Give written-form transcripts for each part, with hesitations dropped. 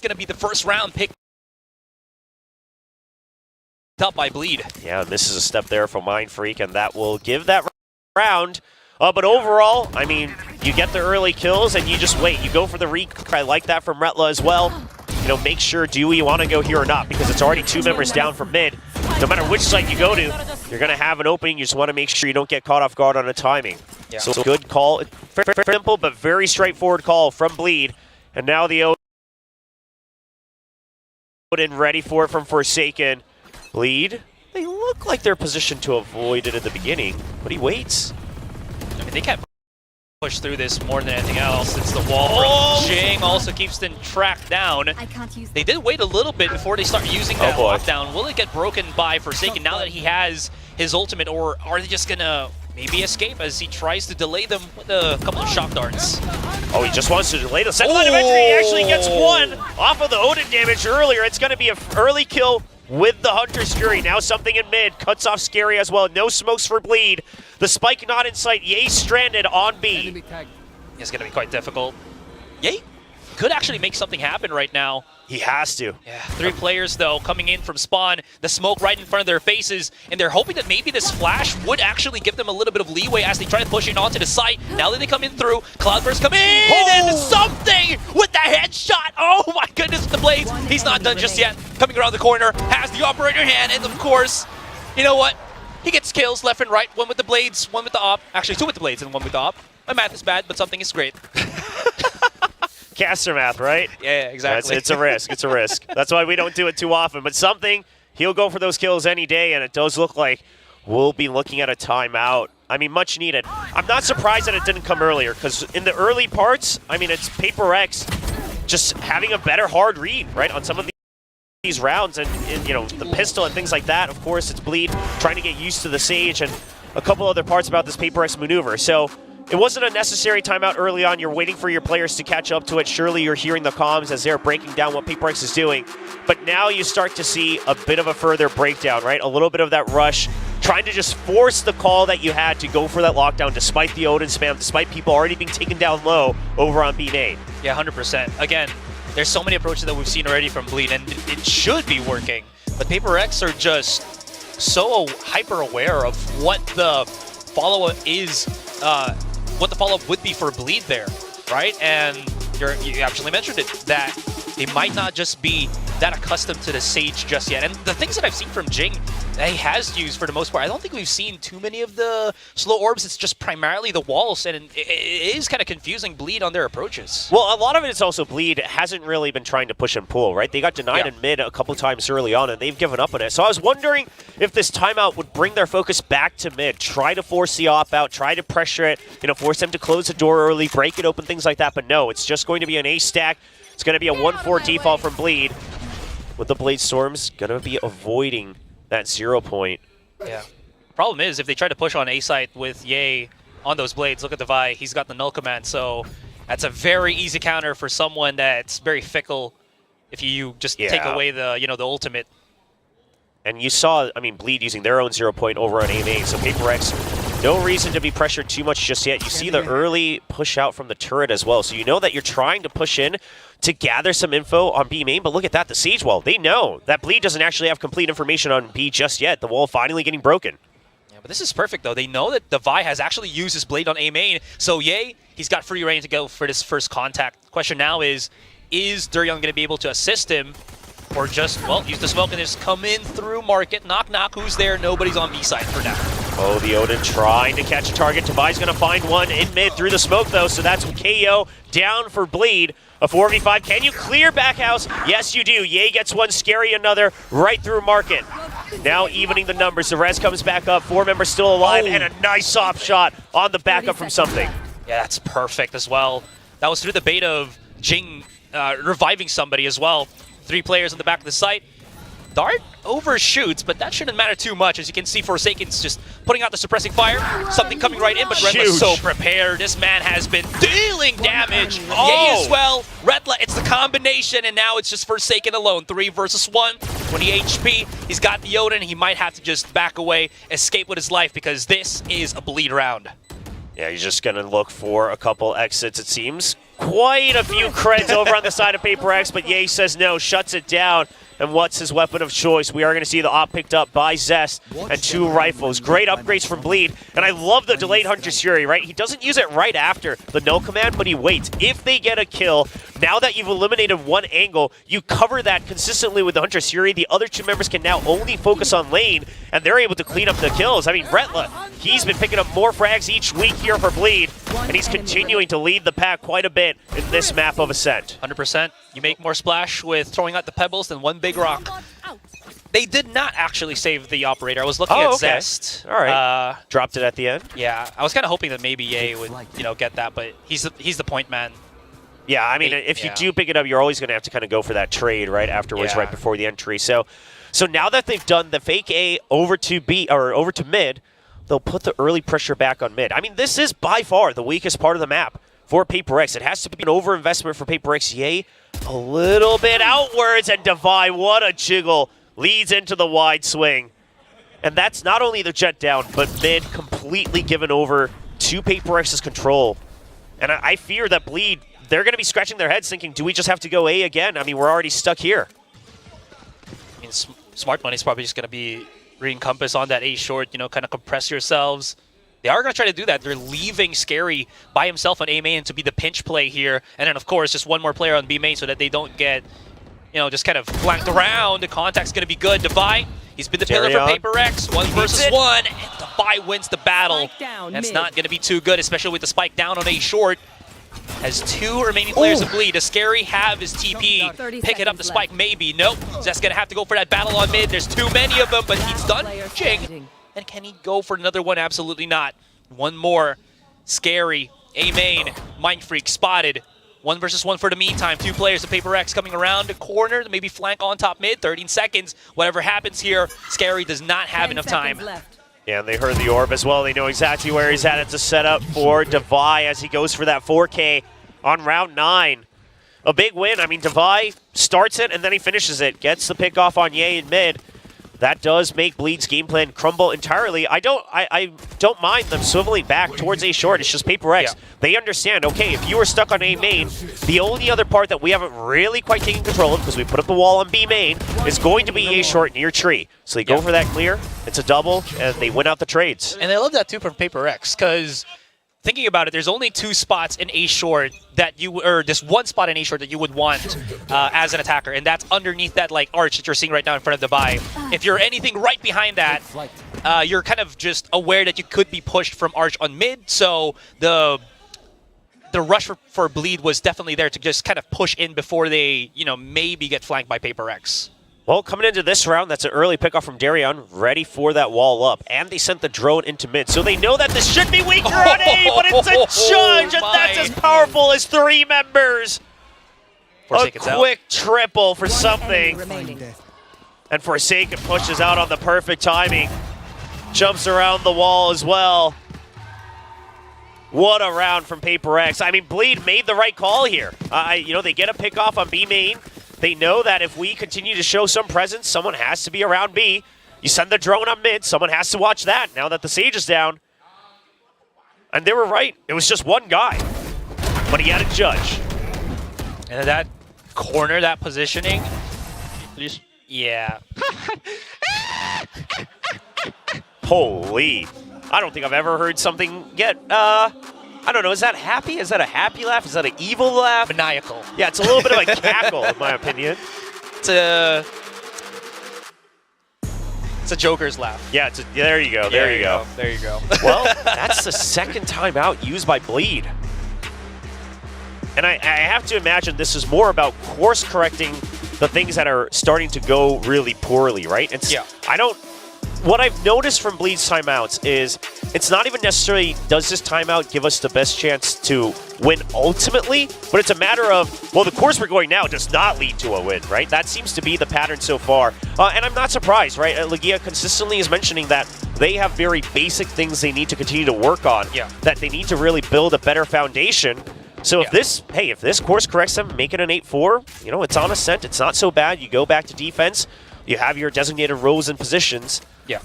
going to be the first round picked up by Bleed. Yeah, misses a step there from Mind Freak, and that will give that round. But overall, I mean, you get the early kills and you just wait. You go for the reek. I like that from Retla as well. You know, make sure, do you want to go here or not? Because it's already 2 members down from mid. No matter which site you go to, you're going to have an opening. You just want to make sure you don't get caught off guard on the timing. Yeah. So good call. Simple, but very straightforward call from Bleed. And now the Odin ready for it from Forsaken. Bleed, they look like they're positioned to avoid it at the beginning, but he waits. I mean, they can't push through this more than anything else. It's the wall from Jing also keeps them tracked down. They did wait a little bit before they start using that lockdown. Will it get broken by Forsaken now that he has his ultimate, or are they just gonna maybe escape as he tries to delay them with a couple of shock darts? Oh, he just wants to delay the second line of entry. He actually gets one off of the Odin damage earlier. It's gonna be an early kill with the Hunter's Fury. Now something in mid. Cuts off Scary as well. No smokes for Bleed. The spike not in sight. Yay stranded on B. It's going to be quite difficult. Yay could actually make something happen right now. He has to. Yeah, 3 players, though, coming in from spawn. The smoke right in front of their faces. And they're hoping that maybe this flash would actually give them a little bit of leeway as they try to push it onto the site. Now that they come in through, Cloudburst come in, and something with the headshot. Oh, my goodness, with the blades. He's not done just yet. Coming around the corner, has the operator hand, and of course, you know what? He gets kills left and right. 1 with the blades, 1 with the op. Actually, 2 with the blades and 1 with the op. My math is bad, but something is great. Caster math, right? Yeah, exactly. It's a risk. It's a risk. That's why we don't do it too often. But something, he'll go for those kills any day, and it does look like we'll be looking at a timeout. I mean, much needed. I'm not surprised that it didn't come earlier, because in the early parts, I mean, it's PRX just having a better hard read, right, on some of these rounds, and you know, the pistol and things like that. Of course, it's Bleed trying to get used to the Sage and a couple other parts about this PRX maneuver. So it wasn't a necessary timeout early on. You're waiting for your players to catch up to it. Surely you're hearing the comms as they're breaking down what PRX is doing. But now you start to see a bit of a further breakdown, right? A little bit of that rush, trying to just force the call that you had to go for that lockdown despite the Odin spam, despite people already being taken down low over on B-Nade. Yeah, 100%. Again, there's so many approaches that we've seen already from Bleed, and it should be working. But PRX are just so hyper-aware of what the follow-up is, what the follow-up would be for Bleed there, right? And you actually mentioned it, that they might not just be that accustomed to the Sage just yet. And the things that I've seen from Jing that he has used for the most part, I don't think we've seen too many of the slow orbs. It's just primarily the walls, and it is kind of confusing Bleed on their approaches. Well, a lot of it is also Bleed hasn't really been trying to push and pull, right? They got denied in mid a couple times early on, and they've given up on it. So I was wondering if this timeout would bring their focus back to mid, try to force the op out, try to pressure it, you know, force them to close the door early, break it open, things like that. But no, it's just going to be an ace stack. It's going to be a 1-4 default from Bleed. With the Blade Storms, going to be avoiding that 0 point. Yeah. Problem is, if they try to push on A site with Ye on those blades, look at the Vi, he's got the null command, so that's a very easy counter for someone that's very fickle if you just take away the, you know, the ultimate. And you saw, I mean, Bleed using their own 0 point over on A-Main, so PRX, no reason to be pressured too much just yet. You see the early push out from the turret as well, so you know that you're trying to push in to gather some info on B main, but look at that, the Siege wall. They know that Bleed doesn't actually have complete information on B just yet. The wall finally getting broken. Yeah, but this is perfect, though. They know that the Vi has actually used his blade on A main, so Ye, he's got free reign to go for this first contact. Question now is Duryoung going to be able to assist him, or just, well, use the smoke and just come in through market, knock knock, who's there? Nobody's on B side for now. Oh, the Odin trying to catch a target. Tavai's going to find one in mid through the smoke, though, so that's KO down for Bleed. A 4v5. Can you clear backhouse? Yes, you do. Ye gets one, Scary another, right through market. Now evening the numbers. The res comes back up. 4 members still alive, and a nice soft shot on the backup from something. Yeah, that's perfect as well. That was through the bait of Jing reviving somebody as well. 3 players on the back of the site. Dart overshoots, but that shouldn't matter too much. As you can see, Forsaken's just putting out the suppressing fire. Something coming right in, but Redla's so prepared. This man has been dealing damage. Ye as well. Redla, it's the combination, and now it's just Forsaken alone. 3 versus 1, 20 HP. He's got the Odin. He might have to just back away, escape with his life, because this is a Bleed round. Yeah, he's just going to look for a couple exits, it seems. quite a few creds over on the side of PRX, but Ye says no, shuts it down. And what's his weapon of choice? We are going to see the op picked up by Zest and 2 rifles. Great upgrades from Bleed. And I love the delayed Hunter's Fury, right? He doesn't use it right after the no command, but he waits. If they get a kill, now that you've eliminated one angle, you cover that consistently with the Hunter's Fury. The other 2 members can now only focus on lane, and they're able to clean up the kills. I mean, Retla, he's been picking up more frags each week here for Bleed, and he's continuing to lead the pack quite a bit in this map of Ascent. 100%. You make more splash with throwing out the pebbles than one big rock. They did not actually save the operator. I was looking at Zest. All right. Dropped it at the end. Yeah, I was kind of hoping that maybe Ye would, get that, but he's the point man. Yeah, I mean, if you do pick it up, you're always going to have to kind of go for that trade right afterwards, right before the entry. So now that they've done the fake A over to B or over to mid, they'll put the early pressure back on mid. I mean, this is by far the weakest part of the map for PRX. It has to be an overinvestment for PRX. Ye a little bit outwards, and Devi, what a jiggle, leads into the wide swing. And that's not only the jet down, but mid completely given over to PRX's control. And I fear that Bleed, they're going to be scratching their heads thinking, do we just have to go A again? I mean, we're already stuck here. I mean, Smart Money's probably just going to be re-encompass on that A short, kind of compress yourselves. They are going to try to do that. They're leaving Scary by himself on A main to be the pinch play here. And then, of course, just one more player on B main so that they don't get, just kind of flanked around. The contact's going to be good. Devi, he's been the pillar for PRX. 1 versus 1. And Devi wins the battle. That's not going to be too good, especially with the spike down on A short. Has 2 remaining players of Bleed. Does Scary have his TP? Pick it up the spike, maybe. Nope. Zest's going to have to go for that battle on mid. There's too many of them, but he's done Jig. And can he go for another one? Absolutely not. One more. Scary. A main. Mind Freak spotted. 1 versus 1 for the meantime. 2 players of PRX coming around the corner. Maybe flank on top mid. 13 seconds. Whatever happens here, Scary does not have enough time. Yeah, and they heard the orb as well. They know exactly where he's at. It's a setup for Devi as he goes for that 4K on round 9. A big win. I mean, Devi starts it and then he finishes it. Gets the pick off on Ye in mid. That does make Bleed's game plan crumble entirely. I don't mind them swiveling back towards A short. It's just PRX. Yeah. They understand, okay, if you were stuck on A main, the only other part that we haven't really quite taken control of, because we put up the wall on B main, is going to be A short near tree. So they go for that clear. It's a double, and they win out the trades. And I love that too from PRX, because thinking about it, there's only 2 spots in A short that you, or this 1 spot in A short that you would want as an attacker, and that's underneath that arch that you're seeing right now in front of Devi. If you're anything right behind that, you're kind of just aware that you could be pushed from arch on mid. So the rush for Bleed was definitely there to just kind of push in before they, maybe get flanked by PRX. Well, coming into this round, that's an early pickoff from Darion, ready for that wall up. And they sent the drone into mid, so they know that this should be weaker on A, but it's a Judge, and that's as powerful as 3 members. A quick triple for something. And Forsaken pushes out on the perfect timing. Jumps around the wall as well. What a round from PRX. I mean, Bleed made the right call here. They get a pick off on B main. They know that if we continue to show some presence, someone has to be around B. You send the drone on mid, someone has to watch that now that the Sage is down. And they were right. It was just one guy. But he had a Judge. And that corner, that positioning. Yeah. Holy. I don't think I've ever heard something yet. I don't know, is that happy? Is that a happy laugh? Is that an evil laugh? Maniacal. Yeah, it's a little bit of a cackle, in my opinion. It's a Joker's laugh. Yeah, there you go, there you go. There you go. Well, that's the 2nd time out used by Bleed. And I have to imagine this is more about course correcting the things that are starting to go really poorly, right? What I've noticed from Bleed's timeouts is it's not even necessarily does this timeout give us the best chance to win ultimately, but it's a matter of, well, the course we're going now does not lead to a win, right? That seems to be the pattern so far. And I'm not surprised, right? Legia consistently is mentioning that they have very basic things they need to continue to work on, that they need to really build a better foundation. So if this course corrects them, make it an 8-4, it's on Ascent, it's not so bad. You go back to defense, you have your designated roles and positions. Yeah.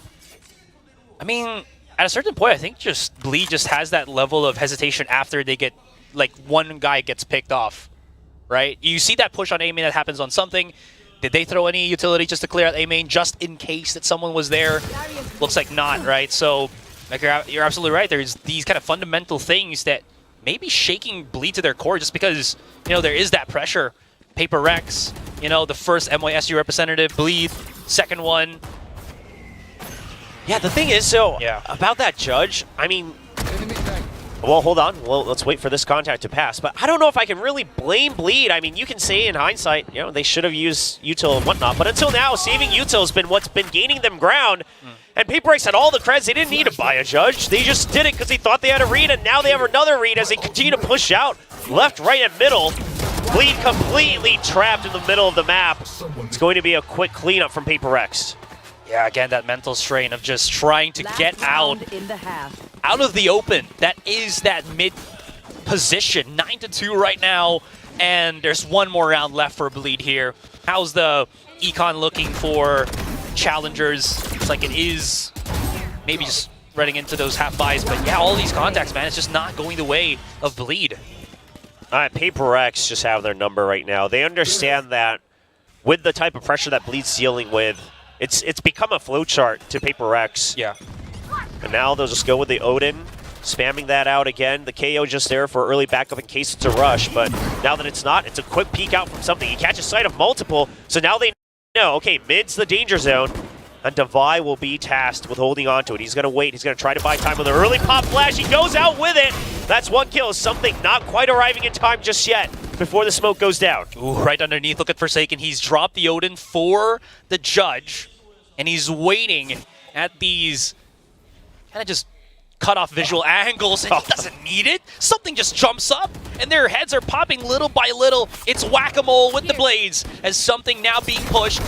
I mean, at a certain point, I think Bleed just has that level of hesitation after they get like one guy gets picked off, right? You see that push on A main that happens on something. Did they throw any utility just to clear out A main just in case that someone was there? Looks like not, right? So like you're absolutely right. There's these kind of fundamental things that maybe shaking Bleed to their core just because, you know, there is that pressure. PRX, you know, the first NYSU representative, Bleed, second one. Yeah, the thing is, so about that judge, I mean, well, hold on. Well, let's wait for this contact to pass. But I don't know if I can really blame Bleed. I mean, you can say in hindsight, you know, they should have used util and whatnot. But until now, saving util has been what's been gaining them ground. And PRX had all the creds. They didn't need to buy a judge. They just did it because they thought they had a read, and now they have another read as they continue to push out left, right, and middle. Bleed completely trapped in the middle of the map. It's going to be a quick cleanup from PRX. Yeah, again, that mental strain of just trying to get out of the open. That is that mid position. 9-2 right now, and there's one more round left for Bleed here. How's the econ looking for challengers? It's like it is maybe just running into those half buys, but yeah, all these contacts, man, it's just not going the way of Bleed. PRX just have their number right now. They understand that with the type of pressure that Bleed's dealing with, it's become a flowchart to PRX. Yeah. And now they'll just go with the Odin, spamming that out again. The KO just there for early backup in case it's a rush, but now that it's not, it's a quick peek out from something. He catches sight of multiple, so now they know, okay, mid's the danger zone, and Devi will be tasked with holding on to it. He's going to wait. He's going to try to buy time with an early pop flash. He goes out with it. That's one kill. Something not quite arriving in time just yet before the smoke goes down. Ooh, right underneath. Look at Forsaken. He's dropped the Odin for the judge, and he's waiting at these kind of just cut off visual angles, and he doesn't need it. Something just jumps up, and their heads are popping little by little. It's whack-a-mole with the blades, as something now being pushed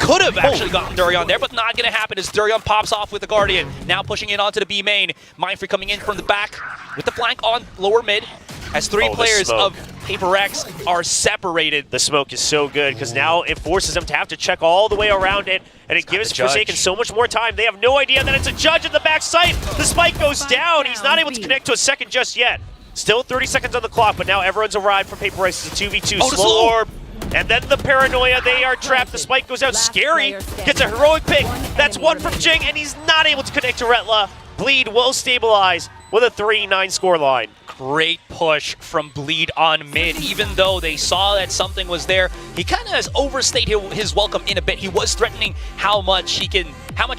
could have actually gotten Durian there, but not going to happen as Durian pops off with the Guardian. Now pushing it onto the B main. Mindfree coming in from the back with the flank on lower mid, as three players of PRX are separated. The smoke is so good because now it forces them to have to check all the way around it, and it gives Forsaken so much more time. They have no idea that it's a judge in the back sight. The spike goes down. He's not able to connect to a second just yet. Still 30 seconds on the clock, but now everyone's arrived for PRX. It's a 2v2. Slow orb. And then the paranoia, they are trapped. The spike goes out. Scary gets a heroic pick. That's one from Jing, and he's not able to connect to Retla. Bleed will stabilize with a 3-9 scoreline. Great push from Bleed on mid. Even though they saw that something was there, he kind of has overstayed his welcome in a bit. He was threatening how much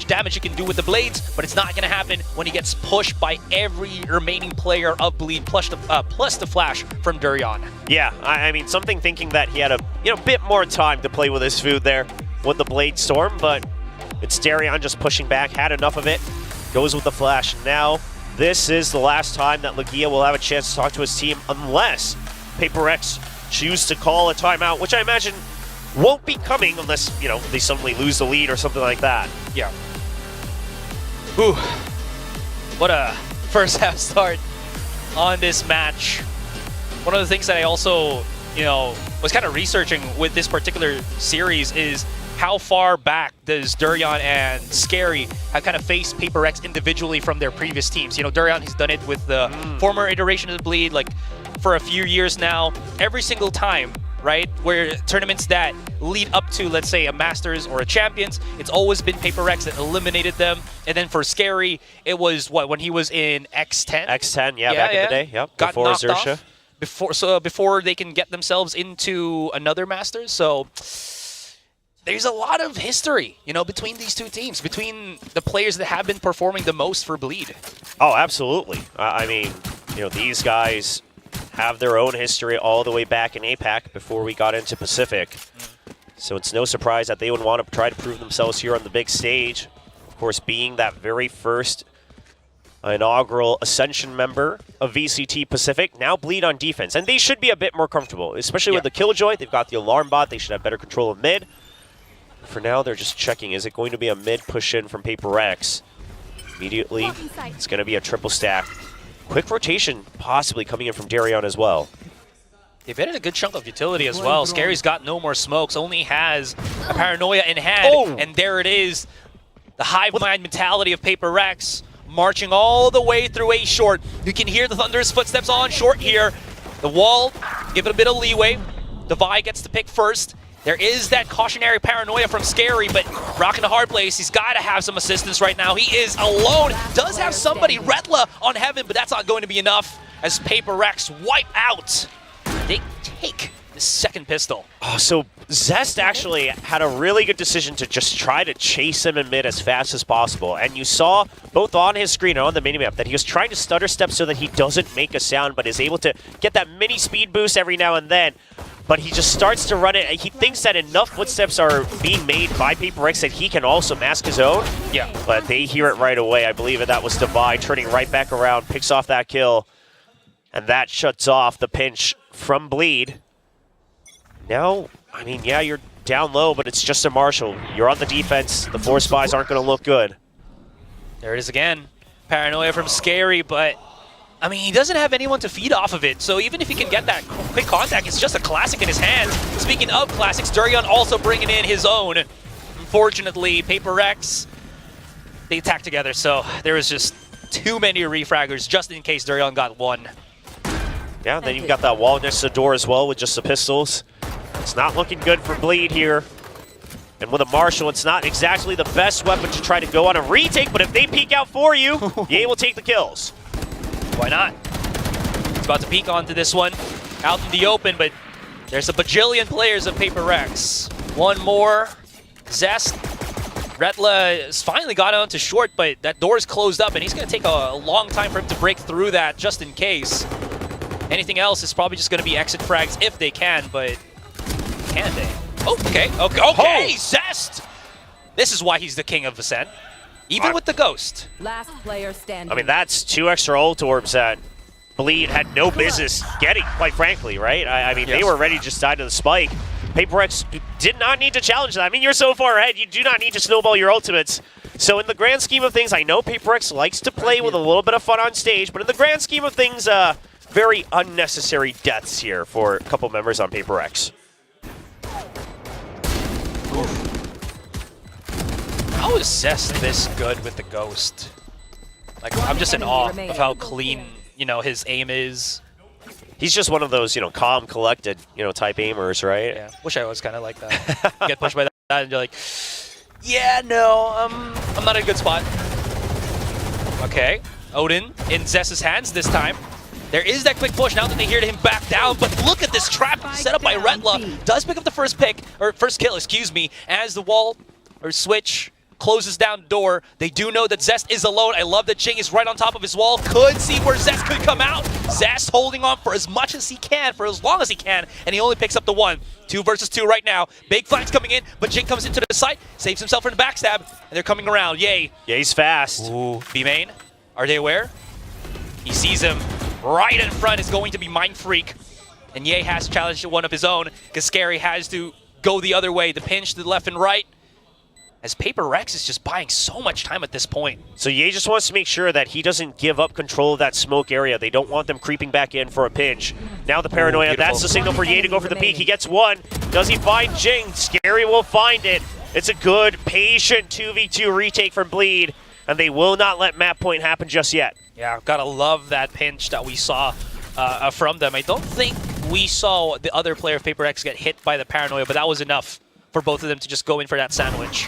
damage he can do with the blades, but it's not going to happen when he gets pushed by every remaining player of Bleed, plus the flash from Durian. Yeah, I mean, something thinking that he had a bit more time to play with his food there with the blade storm, but it's Durian just pushing back, had enough of it, goes with the flash. Now, this is the last time that Legia will have a chance to talk to his team unless PRX choose to call a timeout, which I imagine won't be coming unless, they suddenly lose the lead or something like that. Yeah. Ooh. What a first half start on this match. One of the things that I also, was kind of researching with this particular series is how far back does Durian and Scary have kind of faced PRX individually from their previous teams? Durian has done it with the former iteration of the Bleed, like for a few years now. Every single time, right, where tournaments that lead up to, let's say, a Masters or a Champions, it's always been PRX that eliminated them. And then for Scary, it was, when he was in X10? X10, back in the day, yep, got before knocked Xerxia. Off before they can get themselves into another Masters. So there's a lot of history, between these two teams, between the players that have been performing the most for Bleed. Oh, absolutely. I mean, these guys have their own history all the way back in APAC before we got into Pacific. So it's no surprise that they would want to try to prove themselves here on the big stage. Of course, being that very first inaugural Ascension member of VCT Pacific, now Bleed on defense. And they should be a bit more comfortable, especially with the Killjoy. They've got the Alarm Bot. They should have better control of mid. For now, they're just checking. Is it going to be a mid push-in from PRX? Immediately, it's going to be a triple stack. Quick rotation possibly coming in from Durian as well. They've added a good chunk of utility as well. Scary's got no more smokes, only has a Paranoia in hand. And there it is. The hive mind mentality of PRX. marching all the way through A short. You can hear the Thunder's footsteps on short here. The wall, give it a bit of leeway. Devi gets the pick first. There is that cautionary paranoia from Scary, but rocking a hard place. He's got to have some assistance right now. He is alone. Does have somebody, Retla, on Heaven, but that's not going to be enough as PRX wipe out. They take the second pistol. Oh, so Zest actually had a really good decision to just try to chase him in mid as fast as possible. And you saw both on his screen and on the minimap that he was trying to stutter step so that he doesn't make a sound, but is able to get that mini speed boost every now and then. But he just starts to run it. He thinks that enough footsteps are being made by PRX that he can also mask his own. Yeah. But they hear it right away. I believe that was Devi turning right back around, picks off that kill. And that shuts off the pinch from Bleed. Now, I mean, yeah, you're down low, but it's just a Marshall. You're on the defense. The 4 spies aren't going to look good. There it is again. Paranoia from Scary, but I mean, he doesn't have anyone to feed off of it, so even if he can get that quick contact, it's just a classic in his hands. Speaking of classics, Durian also bringing in his own. Unfortunately, PRX, they attack together, so there was just too many refraggers just in case Durian got one. Yeah, then you've got that wall next to the door as well with just the pistols. It's not looking good for Bleed here. And with a Marshall, it's not exactly the best weapon to try to go on a retake, but if they peek out for you, Ye will take the kills. Why not? It's about to peek onto this one, out in the open, but there's a bajillion players of PRX. One more. Zest. Retla has finally got onto short, but that door's closed up, and he's going to take a long time for him to break through that just in case. Anything else is probably just going to be exit frags if they can, but can they? Oh, okay. Okay, Zest! This is why he's the king of Ascent. Even with the Ghost. Last player standing. I mean, that's 2 extra ult orbs that Bleed had no business getting, quite frankly, right? I mean, they were ready to just die to the spike. PRX did not need to challenge that. I mean, you're so far ahead, you do not need to snowball your ultimates. So in the grand scheme of things, I know PRX likes to play with a little bit of fun on stage, but in the grand scheme of things, very unnecessary deaths here for a couple members on PRX. How is Zest this good with the Ghost? Like, I'm just in awe of how clean, you know, his aim is. He's just one of those, you know, calm, collected, you know, type aimers, right? Yeah, wish I was kind of like that. You get pushed by that and you're like, yeah, no, I'm not in a good spot. Okay, Odin in Zest's hands this time. There is that quick push now that they hear him back down, but look at this trap set up by Retla. Does pick up the first pick, or first kill, excuse me, as the wall, or switch, closes down the door. They do know that Zest is alone. I love that Jing is right on top of his wall. Could see where Zest could come out. Zest holding on for as much as he can, for as long as he can, and he only picks up the 1. 2 versus 2 right now. Big flanks coming in, but Jing comes into the site, saves himself from the backstab, and they're coming around. Yay. Yeah, he's fast. Ooh, B-main, are they aware? He sees him right in front. Is going to be Mind Freak, and Ye has challenged one of his own, because Scary has to go the other way, the pinch to the left and right, as PRX is just buying so much time at this point. So Ye just wants to make sure that he doesn't give up control of that smoke area. They don't want them creeping back in for a pinch. Now the paranoia, that's the signal for Ye to go for the peek. He gets 1. Does he find Jing? Scary will find it. It's a good, patient 2v2 retake from Bleed, and they will not let map point happen just yet. Yeah, gotta love that pinch that we saw from them. I don't think we saw the other player of PRX get hit by the paranoia, but that was enough for both of them to just go in for that sandwich.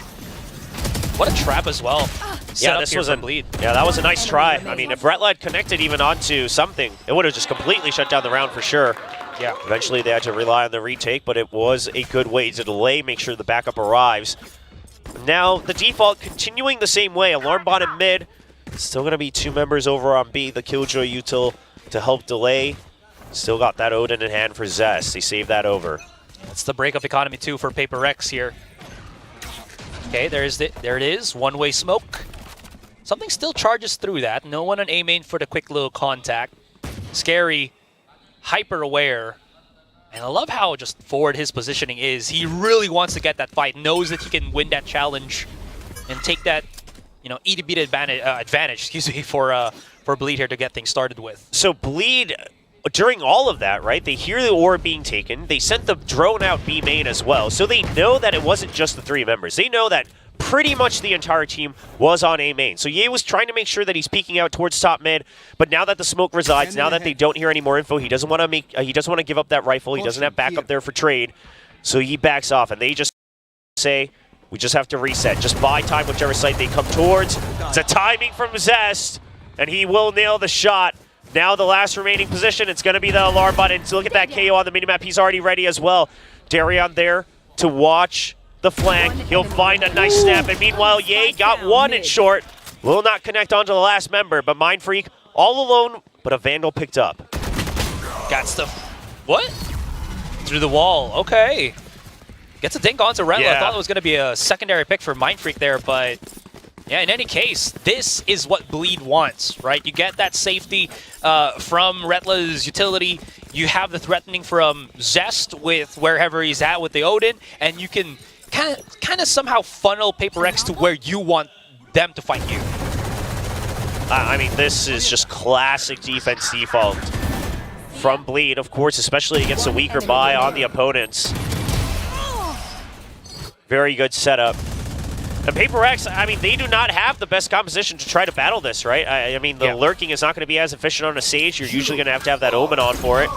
What a trap as well. Yeah, this was a Bleed. Yeah, that was a nice try. I mean, if Retla had connected even onto something, it would have just completely shut down the round for sure. Yeah. Eventually they had to rely on the retake, but it was a good way to delay, make sure the backup arrives. Now the default continuing the same way. Alarm bot in mid. Still going to be 2 members over on B. The Killjoy util to help delay. Still got that Odin in hand for Zest. They saved that over. That's the breakup economy too for PRX here. Okay, there it is. One-way smoke. Something still charges through that. No one on A main for the quick little contact. Scary, hyper aware. And I love how just forward his positioning is. He really wants to get that fight. Knows that he can win that challenge and take that, you know, EDB advantage, excuse me, for Bleed here to get things started with. So Bleed, during all of that, right, they hear the orb being taken. They sent the drone out B main as well. So they know that it wasn't just the 3 members. They know that pretty much the entire team was on A main. So Ye was trying to make sure that he's peeking out towards top mid, but now that the smoke resides, now that they don't hear any more info, he doesn't want to give up that rifle. He doesn't have backup there for trade. So he backs off, and they just say, we just have to reset. Just buy time whichever site they come towards. It's a timing from Zest, and he will nail the shot. Now the last remaining position, it's going to be the alarm button. So look at that KO on the minimap. He's already ready as well. Darion there to watch the flank. He'll find a nice snap. And meanwhile, Ye got one in short. Will not connect onto the last member, but Mindfreak all alone, but a Vandal picked up. Got stuff. What? Through the wall. Okay. Gets a dink onto Retla. Yeah. I thought it was going to be a secondary pick for Mindfreak there, but yeah, in any case, this is what Bleed wants, right? You get that safety from Retla's utility. You have the threatening from Zest with wherever he's at with the Odin, and you can kind of somehow funnel Paper X to where you want them to fight you. I mean, this is just classic defense default from Bleed, of course, especially against a weaker buy on the opponents. Very good setup. And Paper X, I mean, they do not have the best composition to try to battle this, right? I mean, the lurking is not going to be as efficient on a stage. You're usually going to have that Omen on for it.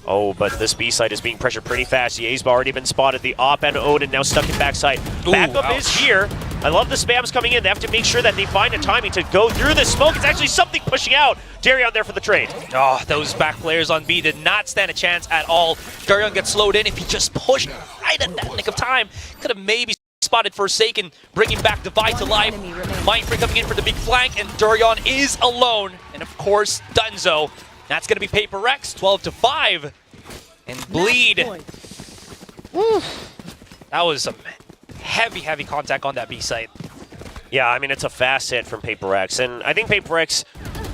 Oh, but this B side is being pressured pretty fast. Ye's already been spotted. The op and Odin now stuck in backside. Backup is here. I love the spams coming in. They have to make sure that they find a timing to go through the smoke. It's actually something pushing out. Darion there for the trade. Oh, those back players on B did not stand a chance at all. Darion gets slowed in. If he just pushed right at that nick of time, could have maybe spotted Forsaken, bringing back Divide to life. Mindfreak coming in for the big flank, and Darion is alone. And of course, Dunzo. That's going to be Paper X, 12-5. And Bleed. Woo. That was some heavy, heavy contact on that B site. Yeah, I mean, it's a fast hit from Paper X. And I think Paper X,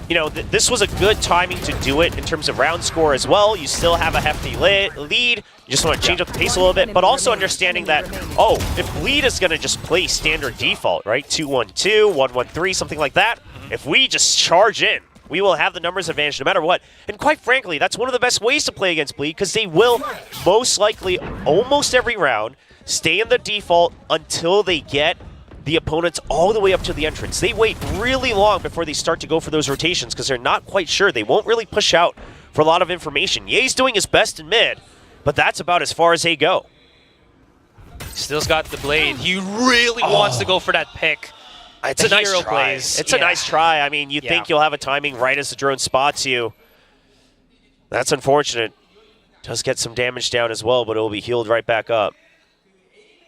you know, this was a good timing to do it in terms of round score as well. You still have a hefty lead. You just want to change up the pace a little bit, but also understanding that, oh, if Bleed is going to just play standard default, right? 2-1-2, 1-1-3, something like that. If we just charge in, we will have the numbers advantage no matter what. And quite frankly, that's one of the best ways to play against Bleed, because they will most likely, almost every round, stay in the default until they get the opponents all the way up to the entrance. They wait really long before they start to go for those rotations because they're not quite sure. They won't really push out for a lot of information. Ye's doing his best in mid, but that's about as far as they go. Still's got the blade. He really wants to go for that pick. It's a nice try. It's a nice try. I mean, you think you'll have a timing right as the drone spots you. That's unfortunate. Does get some damage down as well, but it will be healed right back up.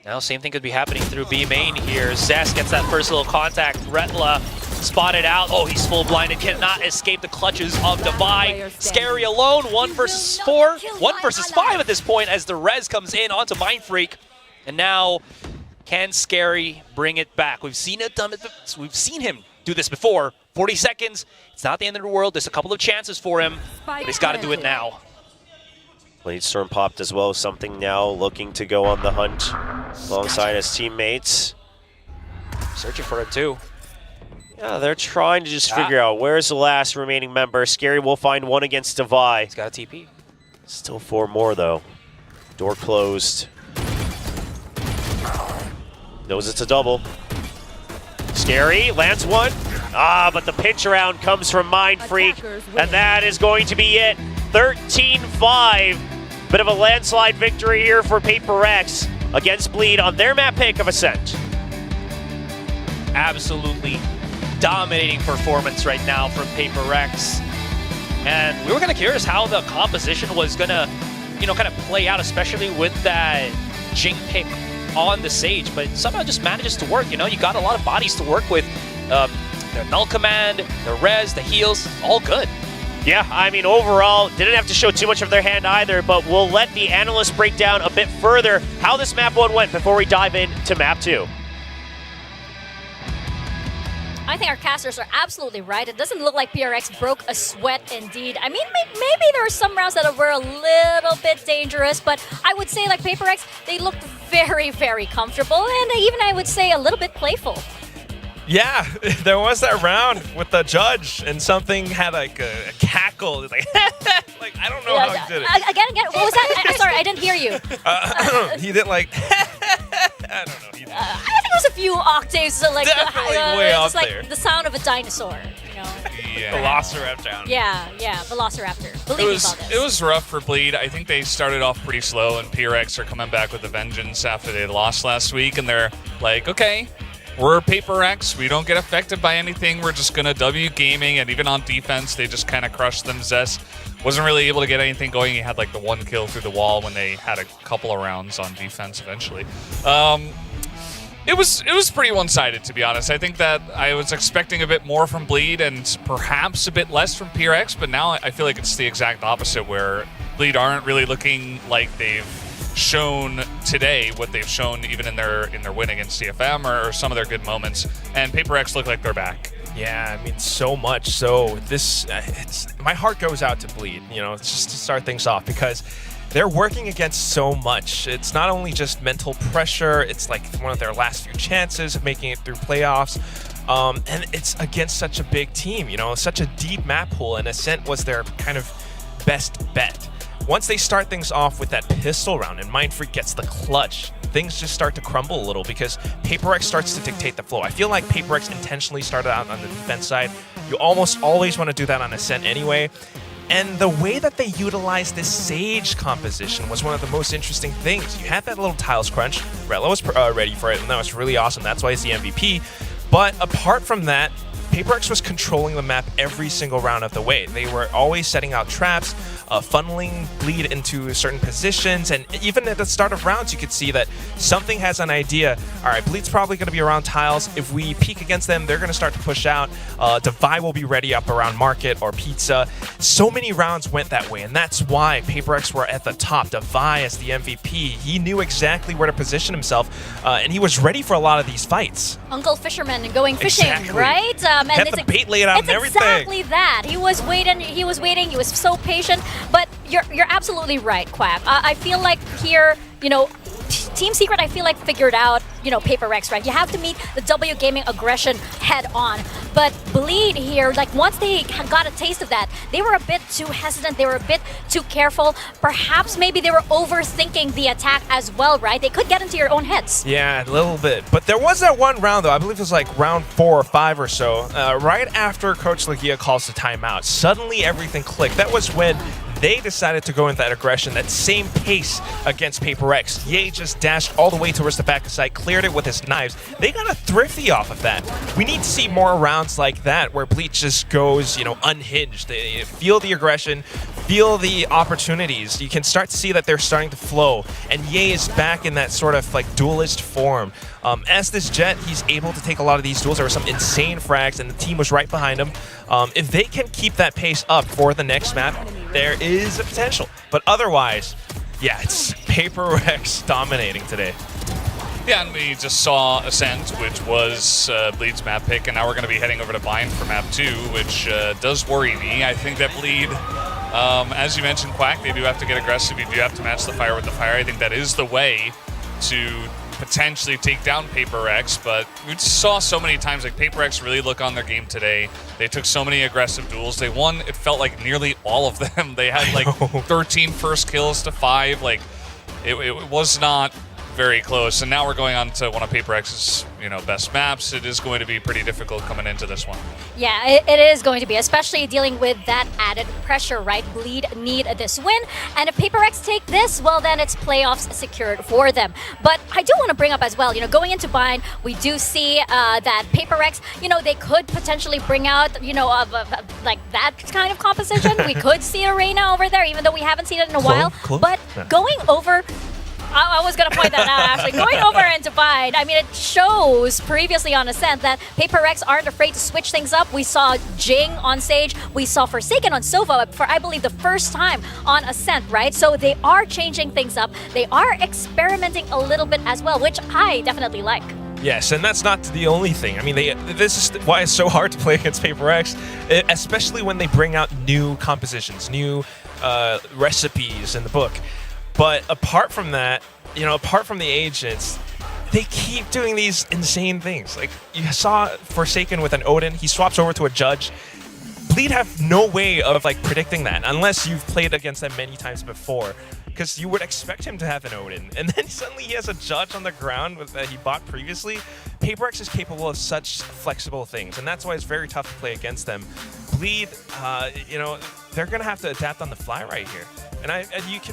Now, same thing could be happening through B main here. Zest gets that first little contact. Retla spotted out. Oh, he's full blinded. Cannot escape the clutches of Divide. Scary alone. 1 versus 4. 1 versus 5 at this point as the res comes in onto Mindfreak. And now, can Scary bring it back? We've seen it done. We've seen him do this before. 40 seconds. It's not the end of the world. There's a couple of chances for him, but he's got to do it now. Blade Storm popped as well. Something now looking to go on the hunt alongside his teammates. Searching for it too. Yeah, they're trying to just figure out where's the last remaining member. Scary will find one against Divide. He's got a TP. Still 4 more though. Door closed. Knows it's a double. Scary lands one. But the pinch around comes from Mindfreak, and that is going to be it. 13-5. Bit of a landslide victory here for Paper X against Bleed on their map pick of Ascent. Absolutely dominating performance right now from Paper X. And we were kind of curious how the composition was going to, kind of play out, especially with that Jing pick on the Sage, but somehow just manages to work. You got a lot of bodies to work with. The null command, the res, the heals, all good. Yeah, I mean, overall, didn't have to show too much of their hand either, but we'll let the analysts break down a bit further how this map 1 went before we dive into map 2. I think our casters are absolutely right. It doesn't look like PRX broke a sweat indeed. I mean, maybe there were some rounds that were a little bit dangerous, but I would say like Paper X, they looked very, very comfortable, and even I would say a little bit playful. Yeah, there was that round with the judge, and something had like a cackle. Like, like I don't know how he did it. Again, what was that? I'm sorry, I didn't hear you. He did like, I don't know. I think it was a few octaves, like Definitely way it's up like there. the sound of a dinosaur. You know? Yeah. Velociraptor. Yeah, Velociraptor. Believe me about this. It was rough for Bleed. I think they started off pretty slow, and PRX are coming back with a vengeance after they lost last week, and they're like, okay, we're Paper X. We don't get affected by anything. We're just gonna W gaming, and even on defense, they just kind of crushed them. Zest wasn't really able to get anything going. He had like the one kill through the wall when they had a couple of rounds on defense eventually. It was pretty one-sided, to be honest. I think that I was expecting a bit more from Bleed and perhaps a bit less from PRX, but now I feel like it's the exact opposite, where Bleed aren't really looking like they've shown today what they've shown even in their win against CFM or some of their good moments, and Paper X look like they're back. Yeah, I mean, so much. So this, my heart goes out to Bleed, you know, just to start things off, because they're working against so much. It's not only just mental pressure, it's like one of their last few chances of making it through playoffs. And it's against such a big team, you know, such a deep map pool, and Ascent was their kind of best bet. Once they start things off with that pistol round and Mind Freak gets the clutch, things just start to crumble a little because Paper X starts to dictate the flow. I feel like Paper X intentionally started out on the defense side. You almost always want to do that on Ascent anyway. And the way that they utilized this Sage composition was one of the most interesting things. You had that little tiles crunch. Rella was ready for it, and that was really awesome. That's why he's the MVP. But apart from that, Paper X was controlling the map every single round of the way. They were always setting out traps, funneling Bleed into certain positions, and even at the start of rounds, you could see that something has an idea. All right, Bleed's probably going to be around tiles. If we peek against them, they're going to start to push out. Devi will be ready up around Market or Pizza. So many rounds went that way, and that's why Paper X were at the top. Devi as the MVP. He knew exactly where to position himself, and he was ready for a lot of these fights. Uncle Fisherman and going fishing, Exactly. right? And Had the bait laid out and everything. Exactly that. He was waiting. He was so patient. But you're absolutely right, Quack. I feel like here, you know, Team Secret, I feel like figured out, you know, Paper X, right? You have to meet the W gaming aggression head on. But Bleed here, like once they got a taste of that, they were a bit too hesitant. They were a bit too careful. Perhaps maybe they were overthinking the attack as well, right? They could get into your own heads. Yeah, a little bit. But there was that one round, though. I believe it was like round 4 or 5 or so. Right after Coach Lagia calls the timeout, suddenly everything clicked. That was when they decided to go into that aggression, that same pace against Paper X. Ye just dashed all the way towards the back of site, cleared it with his knives. They got a thrifty off of that. We need to see more rounds like that where Bleach just goes, you know, unhinged. They feel the aggression, feel the opportunities. You can start to see that they're starting to flow. And Ye is back in that sort of like duelist form. As this Jet, he's able to take a lot of these duels. There were some insane frags, and the team was right behind him. If they can keep that pace up for the next map, there is a potential. But otherwise, yeah, it's Paper X dominating today. Yeah, and we just saw Ascent, which was Bleed's map pick, and now we're going to be heading over to Bind for map 2, which does worry me. I think that Bleed, as you mentioned, Quack, they do have to get aggressive. You do have to match the fire with the fire. I think that is the way to potentially take down Paper X, but we just saw so many times like Paper X really look on their game today. They took so many aggressive duels. They won, it felt like nearly all of them. They had like 13 first kills to 5. Like it was not very close, and now we're going on to one of Paper X's, you know, best maps. It is going to be pretty difficult coming into this one. Yeah, it is going to be, especially dealing with that added pressure, right? Bleed need this win, and if Paper X take this, well, then it's playoffs secured for them. But I do want to bring up as well, you know, going into Bind, we do see that Paper X, you know, they could potentially bring out, you know, like that kind of composition. We could see Arena over there, even though we haven't seen it in a while. But going over, I was going to point that out, actually. Going over into Bind, I mean, it shows previously on Ascent that Paper X aren't afraid to switch things up. We saw Jing on Sage. We saw Forsaken on Sova for, I believe, the first time on Ascent, right? So they are changing things up. They are experimenting a little bit as well, which I definitely like. Yes, and that's not the only thing. I mean, this is why it's so hard to play against Paper X, especially when they bring out new compositions, new recipes in the book. But apart from that, you know, apart from the agents, they keep doing these insane things. Like, you saw Forsaken with an Odin, he swaps over to a Judge. Bleed have no way of, like, predicting that, unless you've played against them many times before. because you would expect him to have an Odin, and then suddenly he has a Judge on the ground that he bought previously. PaperX is capable of such flexible things, and that's why it's very tough to play against them. Bleed, they're gonna have to adapt on the fly right here. And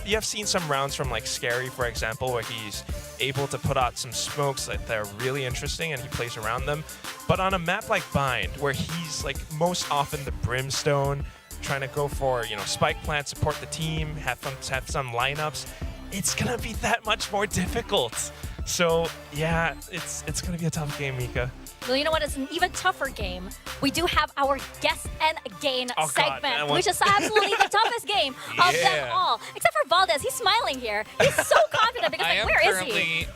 you have seen some rounds from like Scary, for example, where he's able to put out some smokes that are really interesting and he plays around them. But on a map like Bind, where he's like most often the Brimstone, trying to go for spike plant, support the team, have some lineups, it's gonna be that much more difficult. So yeah, it's gonna be a tough game, Mika. Well, you know what? It's an even tougher game. We do have our guess and gain segment, which is absolutely the toughest game of them all. Except for Valdez, he's smiling here. He's so confident because like, where is he?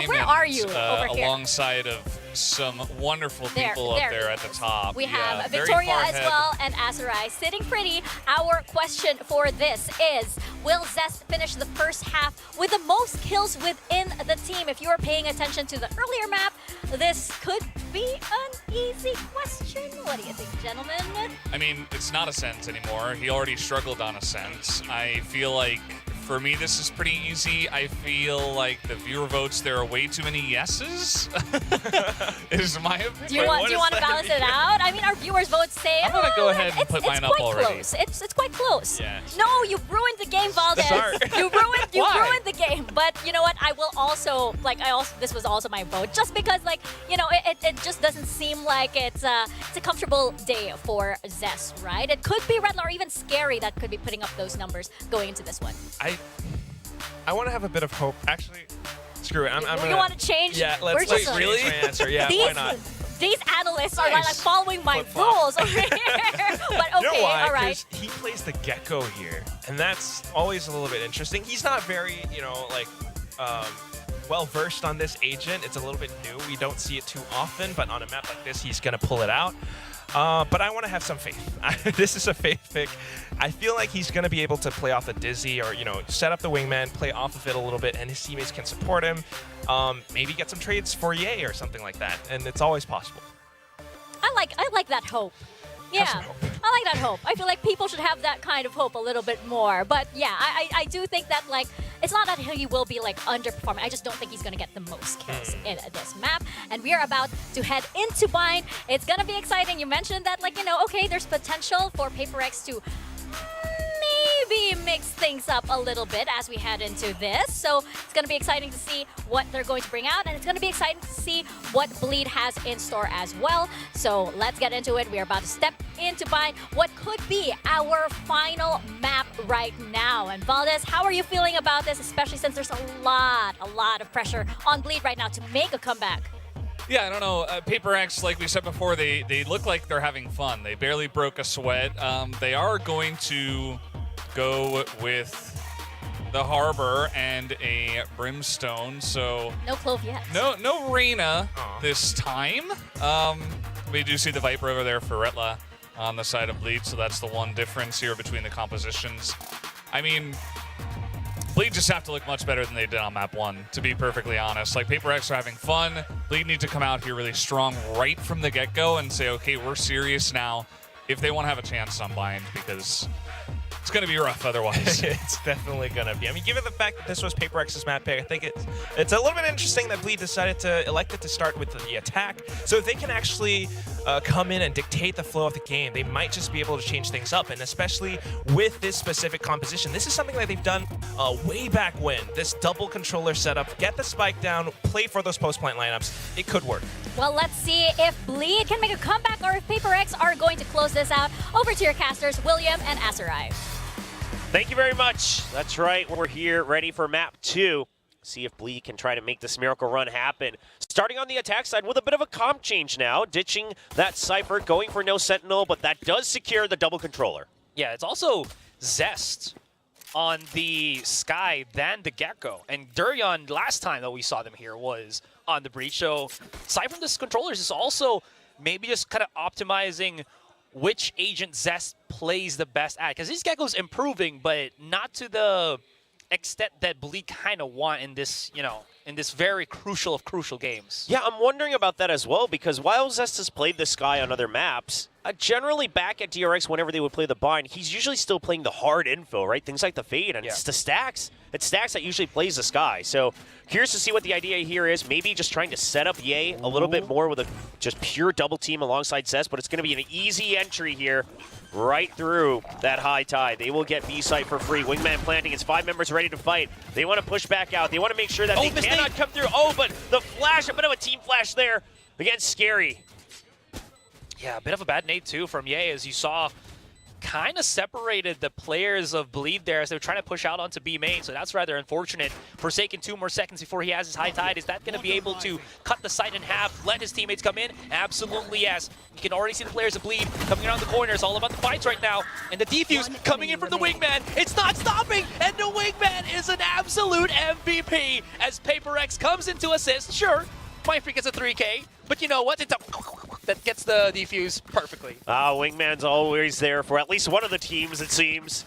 Where are you over here? Alongside of some wonderful people up there at the top. We have Victoria as well and Azurai sitting pretty. Our question for this is, will Zest finish the first half with the most kills within the team? If you are paying attention to the earlier map, this could be an easy question. What do you think, gentlemen? I mean, it's not Ascent anymore. He already struggled on Ascent. I feel like for me, this is pretty easy. I feel like the viewer votes, there are way too many yeses, is my opinion. Do you want to balance it out? I mean, our viewers' votes say, I'm going to go ahead and put mine up already. Close. It's quite close. Yeah. No, you ruined the game, Valdez. Sorry. You ruined the game. But you know what? I will also, this was also my vote, just because, it just doesn't seem like it's a comfortable day for Zest, right? It could be Redla or even Scary that could be putting up those numbers going into this one. I want to have a bit of hope. Actually, screw it. You want to change? Yeah, let's change my answer. Yeah, why not? These analysts are like following my rules over here. But okay, you know why? All right. He plays the Gecko here, and that's always a little bit interesting. He's not very, well versed on this agent. It's a little bit new. We don't see it too often, but on a map like this, he's gonna pull it out. But I want to have some faith. This is a faith pick. I feel like he's going to be able to play off a Dizzy or, set up the wingman, play off of it a little bit, and his teammates can support him. Maybe get some trades for Ye or something like that, and it's always possible. I like that hope. Yeah, I like that hope. I feel like people should have that kind of hope a little bit more. But yeah, I do think that it's not that he will be underperforming. I just don't think he's going to get the most kills in this map. And we are about to head into Bind. It's going to be exciting. You mentioned that okay, there's potential for PaperX to maybe mix things up a little bit as we head into this. So it's going to be exciting to see what they're going to bring out, and it's going to be exciting to see what Bleed has in store as well. So let's get into it. We are about to step into Bind what could be our final map right now. And Valdez, how are you feeling about this, especially since there's a lot of pressure on Bleed right now to make a comeback? Yeah, I don't know. PaperX, like we said before, they look like they're having fun. They barely broke a sweat. They are going to go with the Harbor and a Brimstone, so no Clove yet. No Reyna this time. We do see the Viper over there for Retla on the side of Bleed, so that's the one difference here between the compositions. I mean, Bleed just have to look much better than they did on map 1, to be perfectly honest. PaperX are having fun. Bleed need to come out here really strong right from the get-go and say, okay, we're serious now if they want to have a chance on Bind, because it's going to be rough otherwise. It's definitely going to be. I mean, given the fact that this was PaperX's map pick, I think it's a little bit interesting that Bleed decided to elect it to start with the attack. So if they can actually come in and dictate the flow of the game, they might just be able to change things up. And especially with this specific composition, this is something that they've done way back when. This double controller setup, get the spike down, play for those post-plant lineups. It could work. Well, let's see if Bleed can make a comeback or if PaperX are going to close this out. Over to your casters, William and Azurai. Thank you very much. That's right. We're here ready for map 2. See if Bleed can try to make this miracle run happen. Starting on the attack side with a bit of a comp change now. Ditching that Cypher, going for no Sentinel, but that does secure the double controller. Yeah, it's also Zest on the Sky than the Gecko. And Durian, last time that we saw them here, was on the Breach. So aside from this controllers, is also maybe just kind of optimizing which agent Zest plays the best at. Because these Gecko's improving, but not to the extent that Bleed kind of want in this, in this very crucial of crucial games. Yeah, I'm wondering about that as well, because while Zest has played the Sky on other maps, generally back at DRX, whenever they would play the bind, he's usually still playing the hard info, right? Things like the fade, and it's the stacks. It's stacks that usually plays the sky. So curious to see what the idea here is. Maybe just trying to set up Ye a little bit more with a just pure double team alongside Zest, but it's going to be an easy entry here right through that high tide. They will get B site for free. Wingman planting. It's 5 members ready to fight. They want to push back out. They want to make sure that they cannot come through. Oh, but the flash, a bit of a team flash there against Scary. Yeah, a bit of a bad nade too from Ye, as you saw, kind of separated the players of Bleed there as they were trying to push out onto B main, so that's rather unfortunate. Forsaken 2 more seconds before he has his high tide. Is that going to be able to cut the site in half, let his teammates come in? Absolutely yes. You can already see the players of Bleed coming around the corner. It's all about the fights right now. And the defuse coming in from the Wingman. It's not stopping, and the Wingman is an absolute MVP as PaperX comes into assist. Sure, Mindfreak gets a 3K, but you know what? It's a that gets the defuse perfectly. Wingman's always there for at least one of the teams, it seems.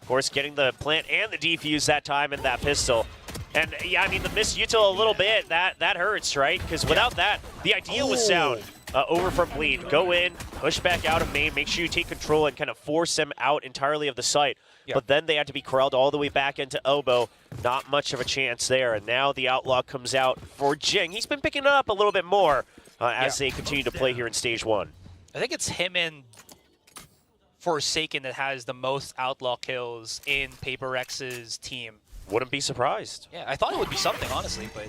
Of course, getting the plant and the defuse that time in that pistol. And yeah, I mean, the missed util a little bit, that hurts, right? Because without that, the idea was sound. Over from Bleed. Go in, push back out of main, make sure you take control and kind of force them out entirely of the site. But then they had to be corralled all the way back into Elbow. Not much of a chance there. And now the Outlaw comes out for Jing. He's been picking it up a little bit more as they continue to play here in Stage 1. I think it's him and Forsaken that has the most Outlaw kills in PaperX's team. Wouldn't be surprised. Yeah, I thought it would be something, honestly, but...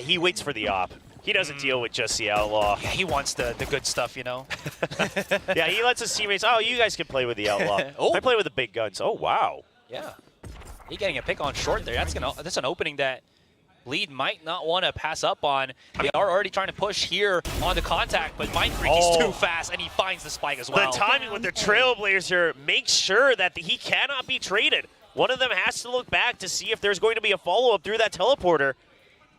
He waits for the op. He doesn't deal with just the Outlaw. Yeah, he wants the good stuff, you know? Yeah, he lets his teammates, oh, you guys can play with the Outlaw. Oh. I play with the big guns. Oh, wow. Yeah. He getting a pick on short there. That's an opening that Bleed might not want to pass up on. They are already trying to push here on the contact, but Mindfreak is too fast, and he finds the spike as well. The timing with the Trailblazer makes sure that he cannot be traded. One of them has to look back to see if there's going to be a follow-up through that teleporter.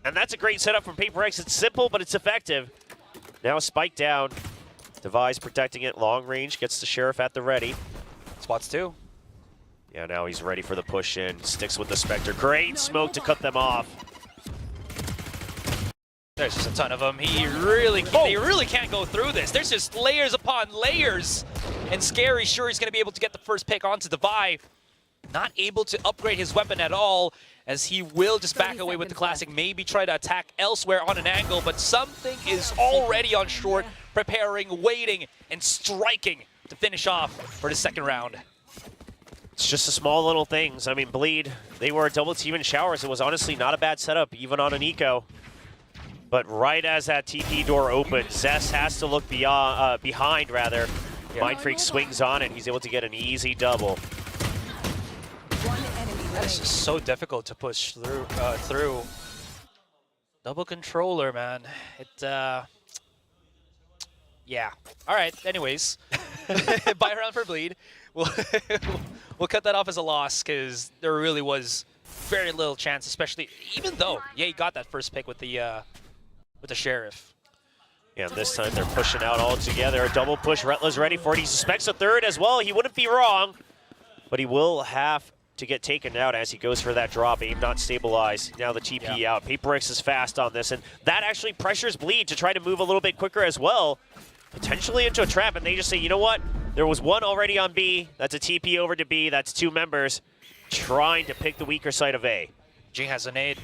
And that's a great setup from PaperX. It's simple, but it's effective. Now spike down. Device protecting it. Long range. Gets the Sheriff at the ready. Spots 2. Yeah, now he's ready for the push in. Sticks with the Spectre. Great smoke to cut them off. There's just a ton of them. They really can't go through this. There's just layers upon layers. And Scary sure he's going to be able to get the first pick onto Devi. Not able to upgrade his weapon at all, as he will just back away with the classic, maybe try to attack elsewhere on an angle, but something is already on short, preparing, waiting, and striking to finish off for the second round. It's just the small little things. I mean, Bleed, they were a double team in showers. It was honestly not a bad setup, even on an eco. But right as that TP door opens, Zest has to look behind, rather. Mindfreak swings on it. He's able to get an easy double. That is just so difficult to push through. Double controller, man. Yeah. All right. Anyways, buy around for Bleed. We'll cut that off as a loss because there really was very little chance, especially even though he got that first pick with the Sheriff. Yeah, and this time they're pushing out all together. A double push. Retla's ready for it. He suspects a third as well. He wouldn't be wrong, but he will have to get taken out as he goes for that drop. Aim not stabilized. Now the TP out. PaperX is fast on this, and that actually pressures Bleed to try to move a little bit quicker as well, potentially into a trap, and they just say, you know what? There was one already on B. That's a TP over to B. That's 2 members trying to pick the weaker side of A. Jing has a nade.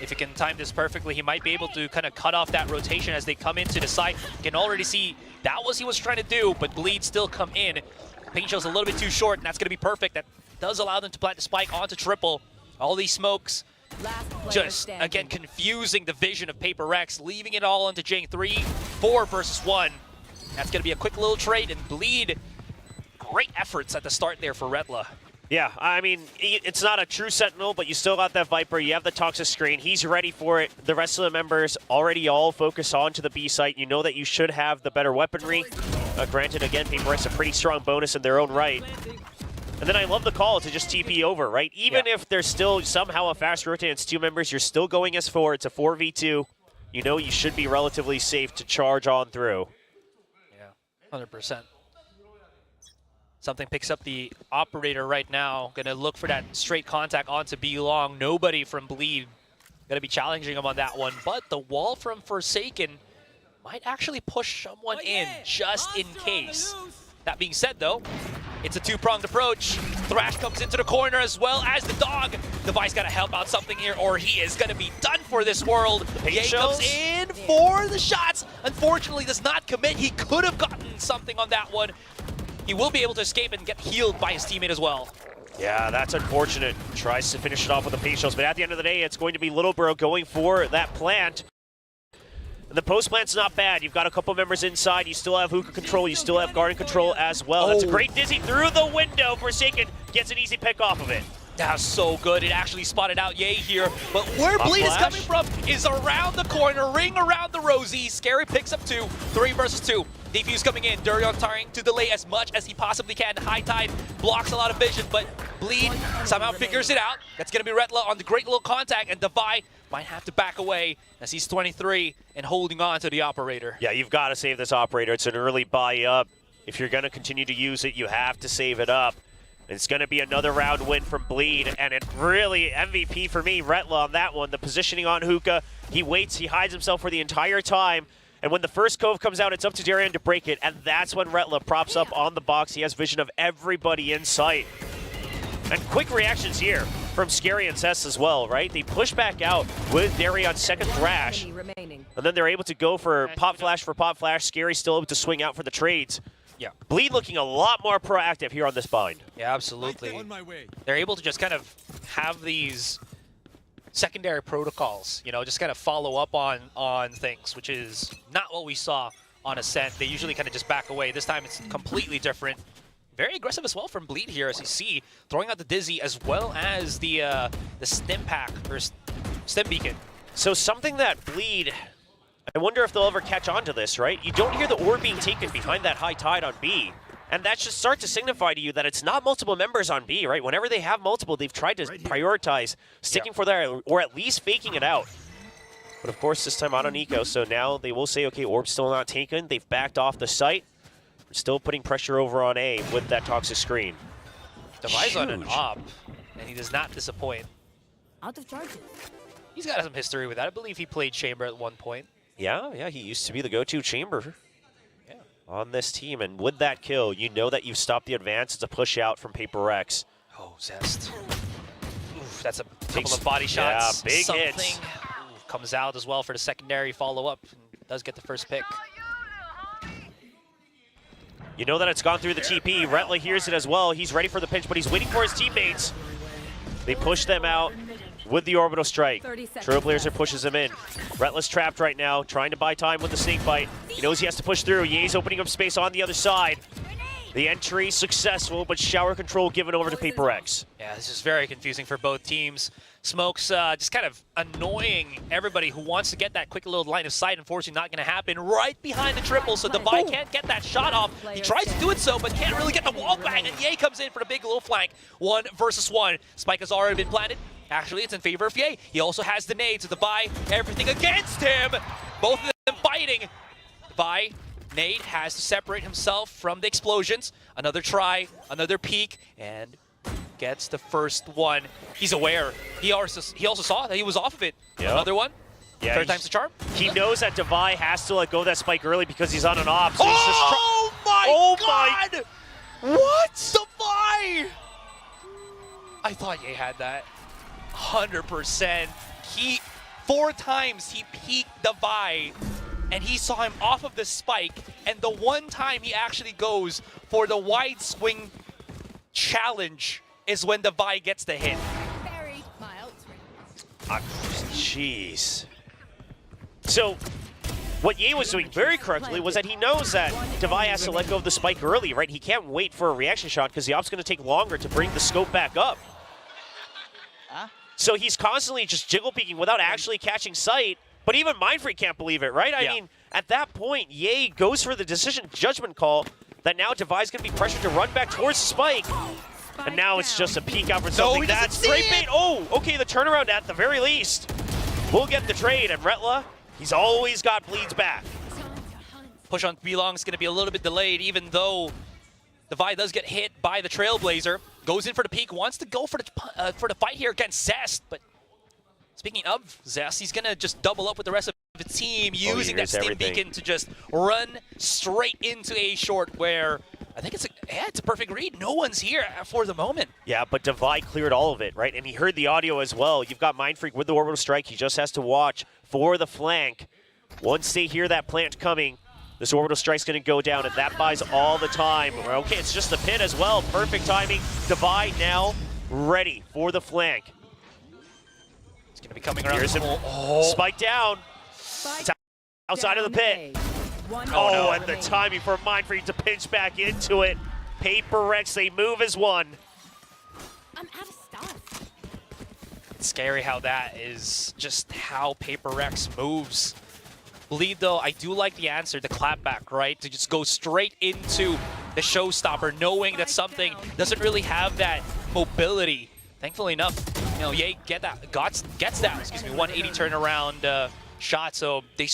If he can time this perfectly, he might be able to kind of cut off that rotation as they come into the site. You can already see that was what he was trying to do, but Bleed still come in. Paint show's a little bit too short, and that's going to be perfect. That does allow them to plant the spike onto triple. All these smokes just, again, confusing the vision of PaperX, leaving it all into Jing. 3-4 versus 1. That's going to be a quick little trade, and Bleed, great efforts at the start there for Retla. Yeah, I mean, it's not a true Sentinel, but you still got that Viper. You have the Toxic Screen. He's ready for it. The rest of the members already all focus on to the B site. You know that you should have the better weaponry. Granted, again, PaperX a pretty strong bonus in their own right. And then I love the call to just TP over, right? Even if there's still somehow a fast rotate, it's 2 members, you're still going as 4. It's a 4v2. You know you should be relatively safe to charge on through. Yeah, 100%. Something picks up the operator right now. Gonna look for that straight contact onto B long. Nobody from Bleed gonna be challenging him on that one. But the wall from Forsaken might actually push someone in just in case. That being said, though, it's a two-pronged approach. Thrash comes into the corner as well as the dog. Device got to help out something here or he is going to be done for this world. Ye comes in for the shots. Unfortunately, does not commit. He could have gotten something on that one. He will be able to escape and get healed by his teammate as well. Yeah, that's unfortunate. Tries to finish it off with the patience, but at the end of the day, it's going to be Littleborough going for that plant. The post plant's not bad. You've got a couple members inside. You still have hookah control. You still have garden control as well. That's a great dizzy through the window. Forsaken gets an easy pick off of it. That's so good. It actually spotted out Ye here. But where Bleed is coming from is around the corner, ring around the rosy. Scary picks up 2, 3 versus 2. Defuse coming in. Durion trying to delay as much as he possibly can. High Tide blocks a lot of vision, but Bleed somehow figures it out. That's going to be Retla on the great little contact, and Devi might have to back away as he's 23 and holding on to the operator. Yeah, you've got to save this operator. It's an early buy up. If you're going to continue to use it, you have to save it up. It's going to be another round win from Bleed, and it really MVP for me, Retla on that one. The positioning on Hookah, he waits, he hides himself for the entire time, and when the first cove comes out, it's up to Darian to break it, and that's when Retla props up on the box. He has vision of everybody in sight. And quick reactions here from Scary and Cess as well, right? They push back out with Darion's second thrash, and then they're able to go for pop flash. Scary still able to swing out for the trades. Yeah. Bleed looking a lot more proactive here on this bind. Yeah, absolutely. They're able to just kind of have these secondary protocols, you know, just kind of follow up on things, which is not what we saw on Ascent. They usually kind of just back away. This time it's completely different. Very aggressive as well from Bleed here, as you see, throwing out the Dizzy as well as the Stim Pack, or Stim Beacon. So something that Bleed, I wonder if they'll ever catch on to this, right? You don't hear the orb being taken behind that High Tide on B. And that should start to signify to you that it's not multiple members on B, right? Whenever they have multiple, they've tried to prioritize sticking for that, or at least faking it out. But of course, this time out on Eco, so now they will say, okay, orb's still not taken. They've backed off the site. We're still putting pressure over on A with that toxic screen. Devi's on an op, and he does not disappoint. Out of charges. He's got some history with that. I believe he played Chamber at one point. Yeah, he used to be the go-to chamber on this team. And with that kill, you know that you've stopped the advance. It's a push out from PRX. Oh, Zest. Oof, that's a couple of body shots. Yeah, big hits. Ooh, comes out as well for the secondary follow-up. Does get the first pick. You know that it's gone through the TP. Retla hears it as well. He's ready for the pinch, but he's waiting for his teammates. They push them out with the orbital strike. Trailblazer pushes him in. Retla's trapped right now, trying to buy time with the snake bite. He knows he has to push through. Ye's opening up space on the other side. The entry successful, but shower control given over to PRX. Yeah, this is very confusing for both teams. Smokes just kind of annoying everybody who wants to get that quick little line of sight. Unfortunately, not going to happen right behind the triple, so Devi can't get that shot off. He tries to do it so, but can't really get the wall bang, and Ye comes in for the big little flank. 1 versus 1. Spike has already been planted. Actually, it's in favor of Ye. He also has the nades, so Devi, everything against him. Both of them fighting. Devi, nade has to separate himself from the explosions. Another try, another peek, and gets the first one. He's aware. He also saw that he was off of it. Yep. Another one. Yeah, third time's the charm. He knows that Devi has to let go of that spike early because he's on an op. So oh my God! What? Devi! I thought Ye had that. 100%. 4 times he peeked Devi, and he saw him off of the spike, and the one time he actually goes for the wide swing challenge is when Devi gets the hit. Jeez. So, what Ye was doing very correctly was that he knows that Devi has to let go of the spike early, right? He can't wait for a reaction shot because the op's going to take longer to bring the scope back up. So he's constantly just jiggle peeking without actually catching sight. But even Mindfreak can't believe it, right? I mean, at that point, Ye goes for the decision judgment call that now Devi's going to be pressured to run back towards the spike. And now it's just a peek out for something. That's straight bait. Oh, okay, the turnaround at the very least. We'll get the trade, and Retla, he's always got Bleed's back. Push on Belong is going to be a little bit delayed, even though Devi does get hit by the Trailblazer. Goes in for the peek, wants to go for the fight here against Zest, but speaking of Zest, he's going to just double up with the rest of the team using that here's Stim everything. Beacon to just run straight into A short where I think it's a perfect read. No one's here for the moment. Yeah, but Divide cleared all of it, right? And he heard the audio as well. You've got Mind Freak with the orbital strike. He just has to watch for the flank. Once they hear that plant coming, this orbital strike's going to go down, and that buys all the time. Okay, it's just the pit as well. Perfect timing. Divide now ready for the flank. It's going to be coming around. Here's him. Spike down. It's outside of the pit. no. And the timing for Mind Freak to pinch back into it. PRX, they move as one. I'm out of stuff. It's scary how that is just how PRX moves. Bleed, though, I do like the answer, the clapback, right? To just go straight into the showstopper, knowing that something doesn't really have that mobility. Thankfully enough, you know, Ye gets that, 180 turnaround shot, so they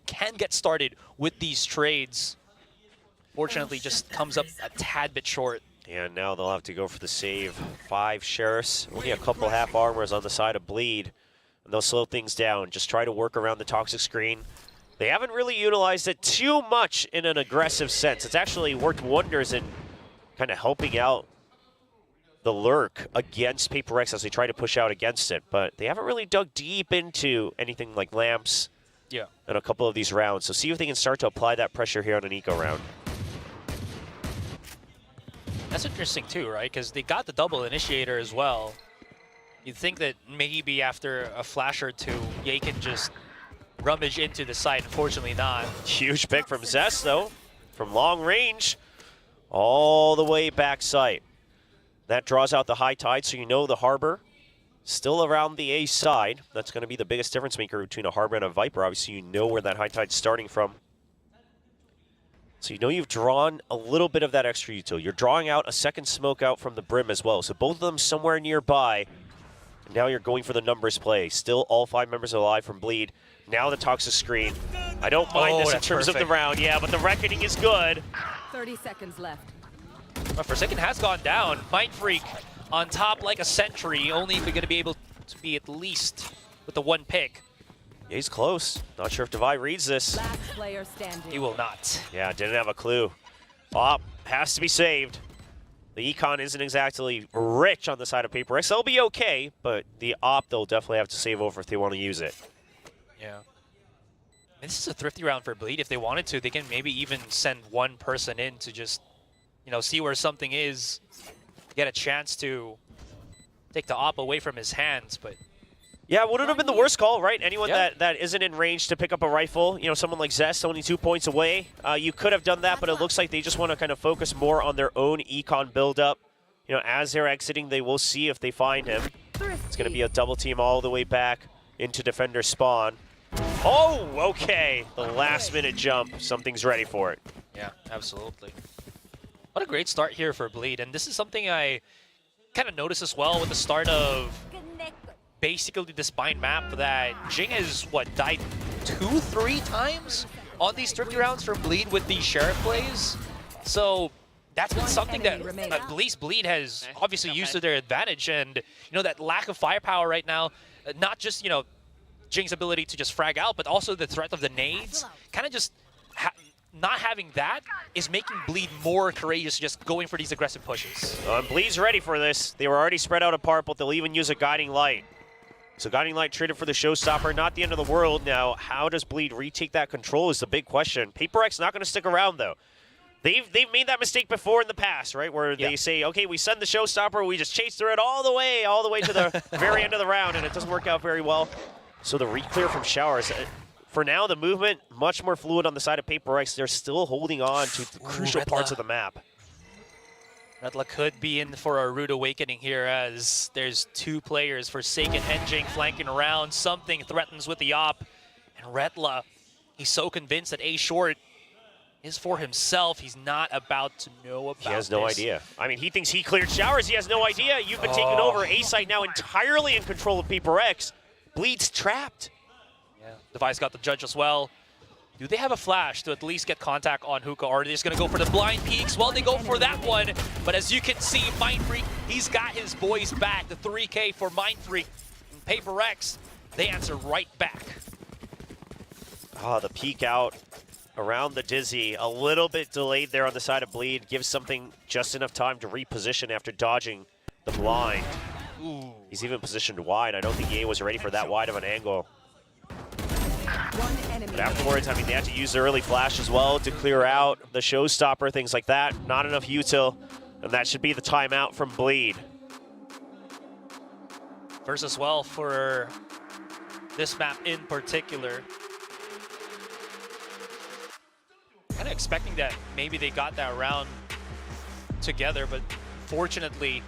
can get started with these trades. Fortunately, just comes up a tad bit short. And now they'll have to go for the save. 5 Sheriffs, only a couple half armors on the side of Bleed. And they'll slow things down, just try to work around the toxic screen. They haven't really utilized it too much in an aggressive sense. It's actually worked wonders in kind of helping out the lurk against PRX as they try to push out against it. But they haven't really dug deep into anything like lamps Yeah. in a couple of these rounds. So see if they can start to apply that pressure here on an eco round. That's interesting too, right? Because they got the double initiator as well. You'd think that maybe after a flash or two, Ye can just rummage into the site. Unfortunately not. Huge pick from Zest, though, from long range, all the way back site. That draws out the high tide, so you know the Harbor still around the A side. That's going to be the biggest difference maker between a Harbor and a Viper. Obviously, you know where that high tide's starting from. So you know you've drawn a little bit of that extra util. You're drawing out a second smoke out from the Brim as well. So both of them somewhere nearby. Now you're going for the numbers play. Still all 5 members alive from Bleed. Now the toxic screen. I don't mind this in that's terms of the perfect. round. Yeah, but the reckoning is good. 30 seconds left. But Forsaken has gone down. Mind Freak on top like a sentry. Only if we're going to be able to be at least with the 1 pick. Yeah, he's close. Not sure if Divide reads this. Last player standing. He will not. Yeah, didn't have a clue. Op has to be saved. The econ isn't exactly rich on the side of PRX. They'll be okay, but the op they'll definitely have to save over if they want to use it. Yeah. This is a thrifty round for Bleed. If they wanted to, they can maybe even send 1 person in to just, you know, see where something is, get a chance to take the op away from his hands, but Yeah, it wouldn't have been the worst call, right? Anyone Yeah. that isn't in range to pick up a rifle, you know, someone like Zest, only 2 points away. You could have done that, but it looks like they just want to kind of focus more on their own econ build-up. You know, as they're exiting, they will see if they find him. It's going to be a double team all the way back into defender spawn. Oh, okay. The last-minute jump. Something's ready for it. yeah, absolutely. What a great start here for Bleed, and this is something I kind of noticed as well with the start of basically the spine map that Jing has, what, died 2-3 times on these thrifty rounds from Bleed with these Sheriff plays. So that's been something that at least Bleed has obviously used to their advantage, and you know that lack of firepower right now, not just, you know, Jing's ability to just frag out, but also the threat of the nades, kind of just not having that is making Bleed more courageous, just going for these aggressive pushes. Bleed's ready for this. They were already spread out apart, but they'll even use a Guiding Light. So Guiding Light traded for the Showstopper, not the end of the world. Now, how does Bleed retake that control is the big question. PRX not going to stick around, though. They've made that mistake before in the past, right? Where they say, okay, we send the Showstopper, we just chase through it all the way to the very end of the round, and it doesn't work out very well. So the re-clear from Showers. For now, the movement, much more fluid on the side of PRX. They're still holding on to the crucial parts of the map. Redla could be in for a rude awakening here as there's 2 players, Forsaken and Jing, flanking around. Something threatens with the op. And Redla, he's so convinced that A short is for himself. He's not about to know about this. He has no idea. I mean, he thinks he cleared Showers. He has no idea. You've been taken over. A site now entirely in control of PRX. Bleed's trapped. Yeah, Device got the judge as well. Do they have a flash to at least get contact on Hookah, or are they just going to go for the blind peeks? Well, they go for that one, but as you can see, Mind Freak, he's got his boys back. The 3K for Mind Freak. And PRX, they answer right back. Oh, the peek out around the Dizzy. A little bit delayed there on the side of Bleed. Gives something just enough time to reposition after dodging the blind. Ooh. He's even positioned wide. I don't think EA was ready for that wide of an angle. One enemy. But afterwards, I mean, they had to use the early flash as well to clear out the showstopper, things like that. Not enough util, and that should be the timeout from Bleed. Versus well for this map in particular. Kind of expecting that maybe they got that round together, but fortunately,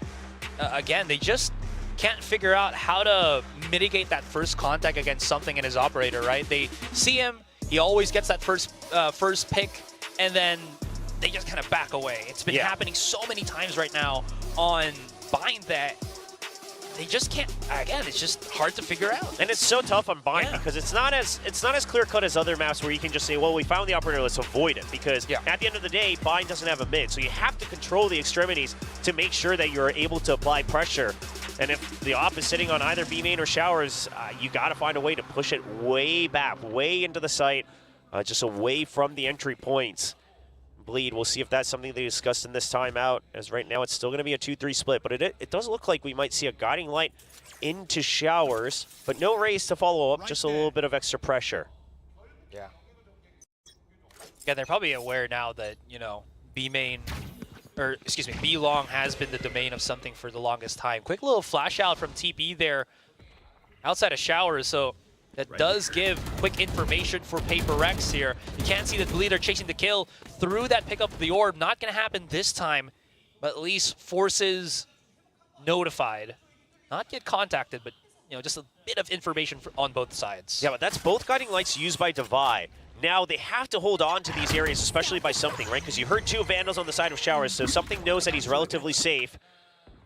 again, they just can't figure out how to mitigate that first contact against something in his operator, right? They see him, he always gets that first pick, and then they just kind of back away. It's been happening so many times right now on Bind that they just can't, again, it's just hard to figure out. And it's so tough on Bind because it's not as clear cut as other maps where you can just say, well, we found the operator, let's avoid it. Because at the end of the day, Bind doesn't have a mid, so you have to control the extremities to make sure that you're able to apply pressure. And if the op is sitting on either B main or showers, you got to find a way to push it way back, way into the site, just away from the entry points. Bleed, we'll see if that's something they discussed in this timeout, as right now it's still going to be a 2-3 split, but it does look like we might see a guiding light into showers, but no raise to follow up, just a little bit of extra pressure. Yeah. Yeah, they're probably aware now that, you know, B main, or excuse me, B long has been the domain of something for the longest time. Quick little flash out from TP there outside of showers, so that does give quick information for PRX here. You can see that the leader chasing the kill through that pickup of the orb. Not going to happen this time, but at least forces notified. Not get contacted, but you know, just a bit of information on both sides. Yeah, but that's both guiding lights used by Divide. Now, they have to hold on to these areas, especially by something, right? Because you heard two Vandals on the side of showers, so something knows that he's relatively safe.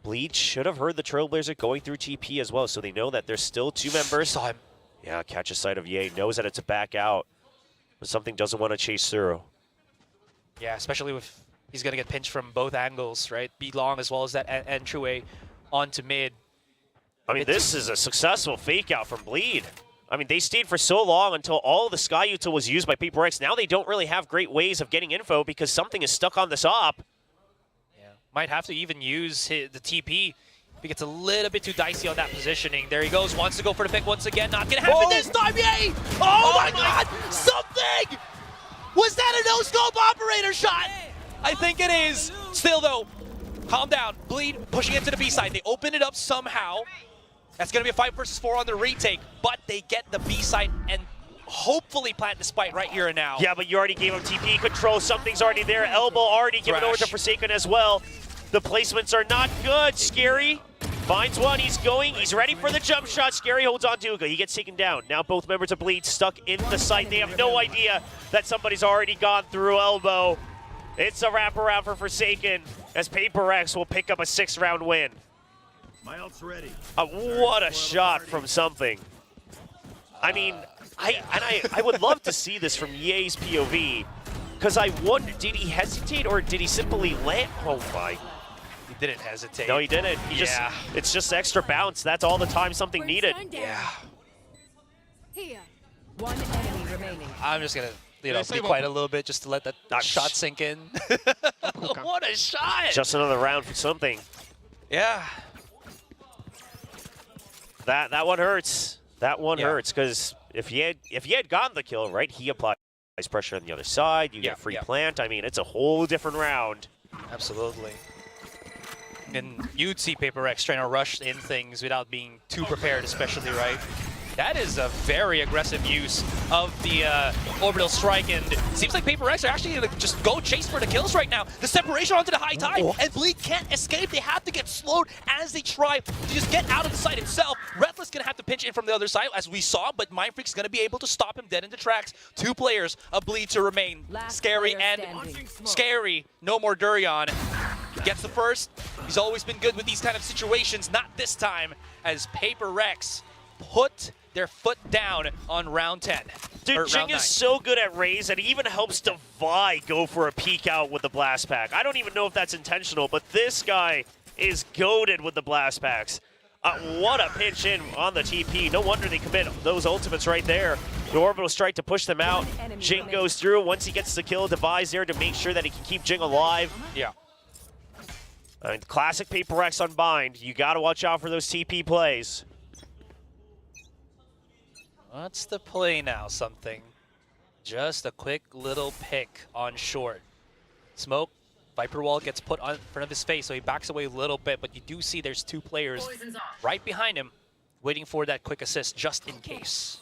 Bleed should have heard the Trailblazer going through TP as well, so they know that there's still two members. Saw him. Yeah, catch a sight of Ye, knows that it's a back out, but something doesn't want to chase through. Yeah, especially if he's going to get pinched from both angles, right? B long as well as that entryway onto mid. I mean, this is a successful fake out from Bleed. I mean, they stayed for so long until all of the Sky Util was used by PRX. Now they don't really have great ways of getting info because something is stuck on this op. Yeah, might have to even use the TP. He gets a little bit too dicey on that positioning. There he goes, wants to go for the pick once again. Not gonna happen this time, yay! Oh my god! Something! Was that a no-scope operator shot? I think it is. Still though, calm down. Bleed pushing it to the B side. They open it up somehow. That's gonna be a 5 versus 4 on the retake, but they get the B side and hopefully plant the spike right here and now. Yeah, but you already gave him TP control. Something's already there. Elbow already given over to Forsaken as well. The placements are not good. Scary finds one. He's going. He's ready for the jump shot. Scary holds on to Uga. He gets taken down. Now both members of Bleed stuck in the site. They have no idea that somebody's already gone through elbow. It's a wraparound for Forsaken as PRX will pick up a 6-round win. My ult's ready. What a shot from something. I mean, I would love to see this from Ye's POV, because I wonder, did he hesitate or did he simply land? Oh my. He didn't hesitate. No, he didn't. He just, it's just extra bounce. That's all the time something needed. Yeah. Here. One enemy remaining. I'm just gonna, you know, be quiet a little bit just to let that shot sink in. What a shot! Just another round for something. Yeah. That one hurts. That one hurts, because if he had gotten the kill, right, he applies pressure on the other side. You get free plant. I mean, it's a whole different round. Absolutely. And you'd see PRX trying to rush in things without being too prepared, especially, right? That is a very aggressive use of the orbital strike, and it seems like PRX are actually going to just go chase for the kills right now. The separation onto the high tide, and Bleed can't escape. They have to get slowed as they try to just get out of the site itself. Reathless going to have to pinch in from the other side, as we saw, but Mindfreak's going to be able to stop him dead in the tracks. 2 players of Bleed to remain. Scary and Scary. No more Durian. Gets the first. He's always been good with these kind of situations. Not this time, as PRX put their foot down on round 10. Dude, Jing is so good at Raze that he even helps Divide go for a peek out with the blast pack. I don't even know if that's intentional, but this guy is goated with the blast packs. What a pinch in on the TP. No wonder they commit those ultimates right there. The orbital strike to push them out. One enemy Jing remaining. goes through. Once he gets the kill, Devi's there to make sure that he can keep Jing alive. Yeah. I mean, classic Paper X on Bind. You got to watch out for those TP plays. What's the play now? Something. Just a quick little pick on short. Smoke. Viper Wall gets put on front of his face, so he backs away a little bit, but you do see there's two players right behind him waiting for that quick assist just in case.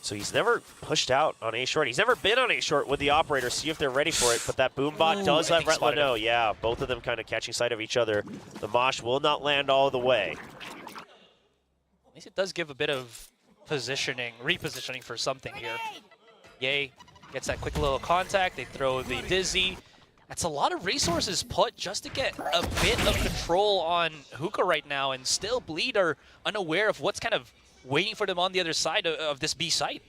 So he's never pushed out on A short. He's never been on A short with the operator. See if they're ready for it. But that boom bot Ooh, does I let think Retla spotted know. him. Yeah, both of them kind of catching sight of each other. The mosh will not land all the way. At least it does give a bit of positioning, repositioning for something here. Yay, gets that quick little contact. They throw the dizzy. That's a lot of resources put just to get a bit of control on Hookah right now, and still Bleed are unaware of what's kind of waiting for them on the other side of this B site.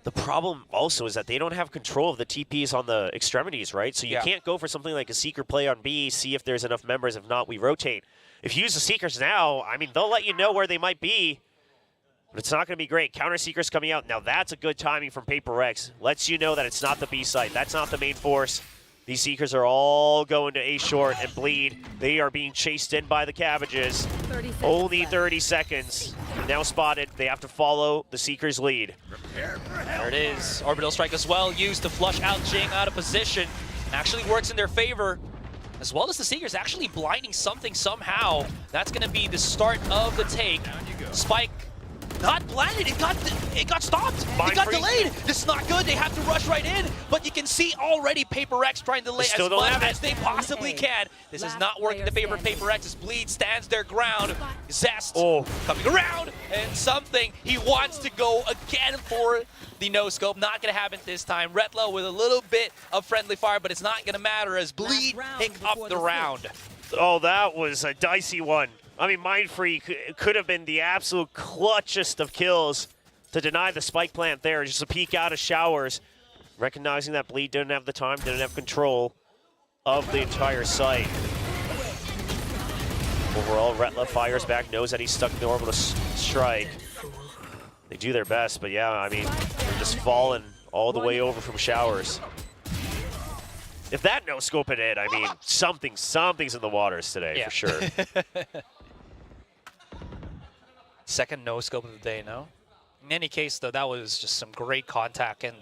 The problem also is that they don't have control of the TPs on the extremities, right? So you Yeah. can't go for something like a Seeker play on B, see if there's enough members. If not, we rotate. If you use the Seekers now, I mean, they'll let you know where they might be. But it's not going to be great. Counter Seekers coming out. Now that's a good timing from Paper X. Lets you know that it's not the B site. That's not the main force. These Seekers are all going to A short and Bleed. They are being chased in by the Cabbages. 30 seconds Only left. 30 seconds. Now spotted. They have to follow the Seekers' lead. There it is. Orbital Strike as well, used to flush out Jing out of position. Actually works in their favor, as well as the Seekers actually blinding something somehow. That's going to be the start of the take. Spike not blinded. It got stopped. Mind It got freeze. delayed. This is not good. They have to rush right in. But you can see already Paper X trying to delay They still as don't much have it. as they possibly can. This is Last not working in the player favor of standing. Paper X as Bleed stands their ground. Zest Oh. coming around, and something he wants to go again for the no-scope. Not going to happen this time. Retlo with a little bit of friendly fire, but it's not going to matter as Bleed round pick up before the the round. Oh, that was a dicey one. I mean, Mind Free could have been the absolute clutchest of kills to deny the spike plant there. Just a peek out of showers, recognizing that Bleed didn't have the time, didn't have control of the entire site. Overall, Retla fires back, knows that he's stuck in the orbital strike. They do their best, but yeah, I mean, they're just falling all the way over from showers. If that no-scope had hit, I mean, something's in the waters today, Yeah. for sure. Second no-scope of the day, no? In any case, though, that was just some great contact, and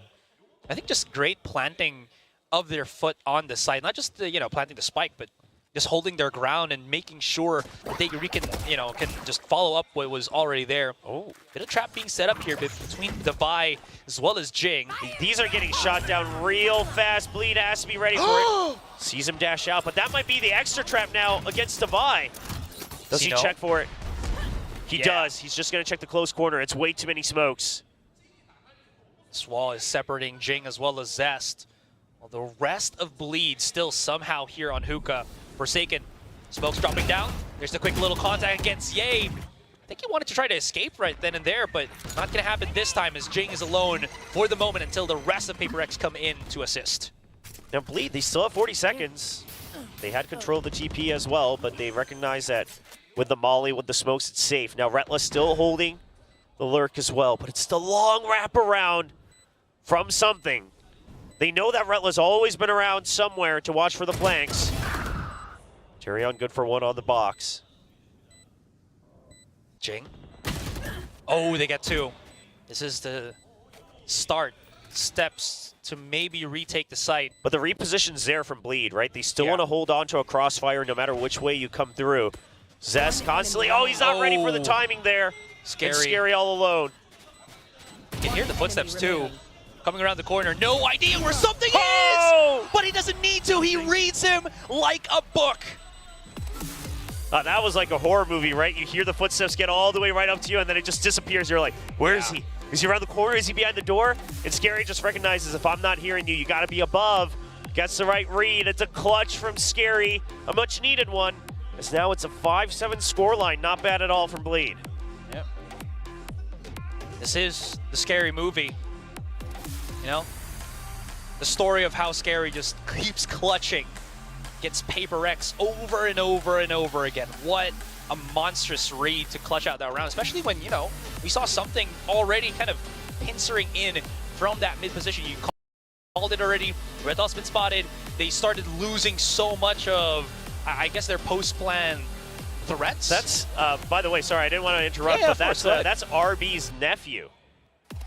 I think just great planting of their foot on the site. Not just, planting the spike, but just holding their ground and making sure that they can just follow up what was already there. Oh, bit of trap being set up here between Devi as well as Jing. These are getting shot down real fast. Bleed has to be ready for it. Sees him dash out, but that might be the extra trap now against Devi. Does he know? check for it? He Yeah. does. He's just going to check the close corner. It's way too many smokes. This wall is separating Jing as well as Zest. While the rest of Bleed still somehow here on Hookah. Forsaken. Smoke's dropping down. There's the quick little contact against Ye. I think he wanted to try to escape right then and there, but not going to happen this time as Jing is alone for the moment until the rest of Paper X come in to assist. Now Bleed, they still have 40 seconds. They had control of the TP as well, but they recognize that with the molly, with the smokes, it's safe. Now Retla still holding the lurk as well, but it's the long wraparound from something. They know that Retla's always been around somewhere to watch for the flanks. Tyrion good for one on the box. Jing. Oh, they get two. This is the steps to maybe retake the site. But the reposition's there from Bleed, right? They still Yeah. want to hold on to a crossfire no matter which way you come through. Zest constantly, oh, he's not ready for the Oh. timing there. Scary. It's Scary all alone. You can hear the footsteps too. Coming around the corner. No idea where something Oh! is! But he doesn't need to. He reads him like a book. That was like a horror movie, right? You hear the footsteps get all the way right up to you, and then it just disappears. You're like, where is he? Is he around the corner? Is he behind the door? And Scary just recognizes, if I'm not hearing you, you got to be above. Gets the right read. It's a clutch from Scary, a much-needed one. As now it's a 5-7 scoreline. Not bad at all from Bleed. Yep. This is the Scary movie. You know? The story of how Scary just keeps clutching. Gets Paper X over and over and over again. What a monstrous read to clutch out that round, especially when, we saw something already kind of pincering in from that mid position. You called it already. Redall's been spotted. They started losing so much of, I guess, their post-plan threats. That's, by the way, sorry, I didn't want to interrupt, Yeah, but of course, that's RB's nephew.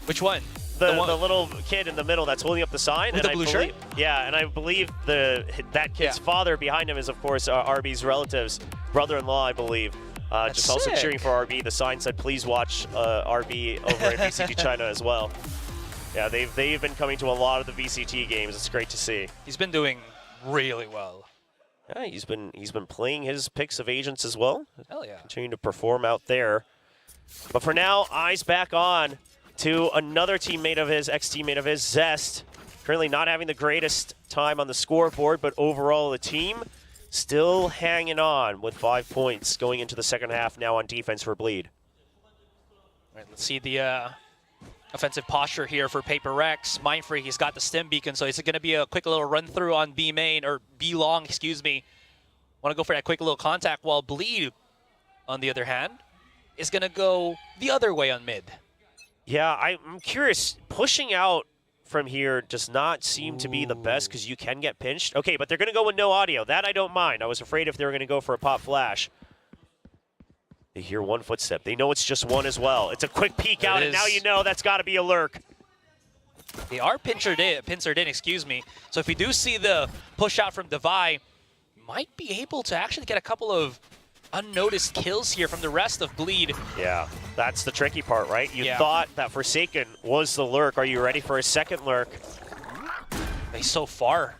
Which one? The one- little kid in the middle that's holding up the sign. With and the blue shirt? Yeah, and I believe that kid's father behind him is, of course, RB's relatives, brother-in-law, I believe. Just also sick. cheering for RB. The sign said, "Please watch RB" over at VCT China as well. Yeah, they've been coming to a lot of the VCT games. It's great to see. He's been doing really well. Yeah, he's been playing his picks of agents as well. Hell yeah. Continuing to perform out there. But for now, eyes back on to another teammate of his, ex-teammate of his, Zest. Currently not having the greatest time on the scoreboard, but overall the team still hanging on with 5 points going into the second half now on defense for Bleed. All right, let's see the offensive posture here for PRX. Mindfreak, he's got the stim beacon, so it's going to be a quick little run through on B main, or B long, excuse me. Want to go for that quick little contact, while Bleed, on the other hand, is going to go the other way on mid. Yeah, I'm curious. Pushing out from here does not seem to be the best because you can get pinched. Okay, but they're going to go with no audio. That I don't mind. I was afraid if they were going to go for a pop flash. They hear one footstep. They know it's just one as well. It's a quick peek There out, it and now is. you know that's got to be a lurk. They are pincered in, excuse me. So if we do see the push out from Devi, might be able to actually get a couple of unnoticed kills here from the rest of Bleed. Yeah, that's the tricky part, right? You Yeah. thought that Forsaken was the lurk. Are you ready for a second lurk? They're so far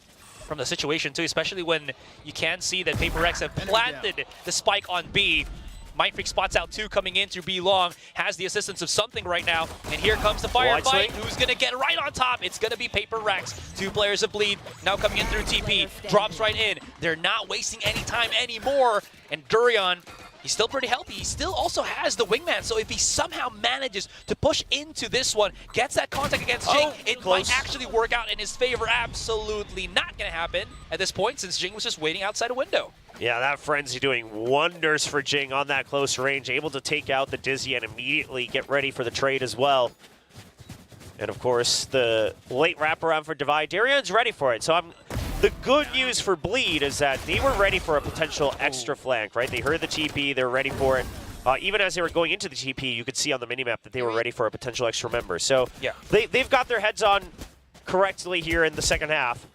from the situation too, especially when you can see that PRX have planted the spike on B. Mindfreak spots out 2 coming in through B long, has the assistance of something right now, and here comes the Wide firefight. swing. Who's gonna get right on top? It's gonna be PRX. 2 players of Bleed now coming in through TP, drops right in. They're not wasting any time anymore, and Durian, he's still pretty healthy. He still also has the wingman, so if he somehow manages to push into this one, gets that contact against Jing, it close. might actually work out in his favor. Absolutely not gonna happen at this point, since Jing was just waiting outside a window. Yeah, that Frenzy doing wonders for Jing on that close range, able to take out the Dizzy and immediately get ready for the trade as well. And of course, the late wraparound for Devi. Darian's ready for it. So the good news for Bleed is that they were ready for a potential extra flank, right? They heard the TP, they're ready for it. Even as they were going into the TP, you could see on the minimap that they were ready for a potential extra member. So Yeah. they've got their heads on correctly here in the second half.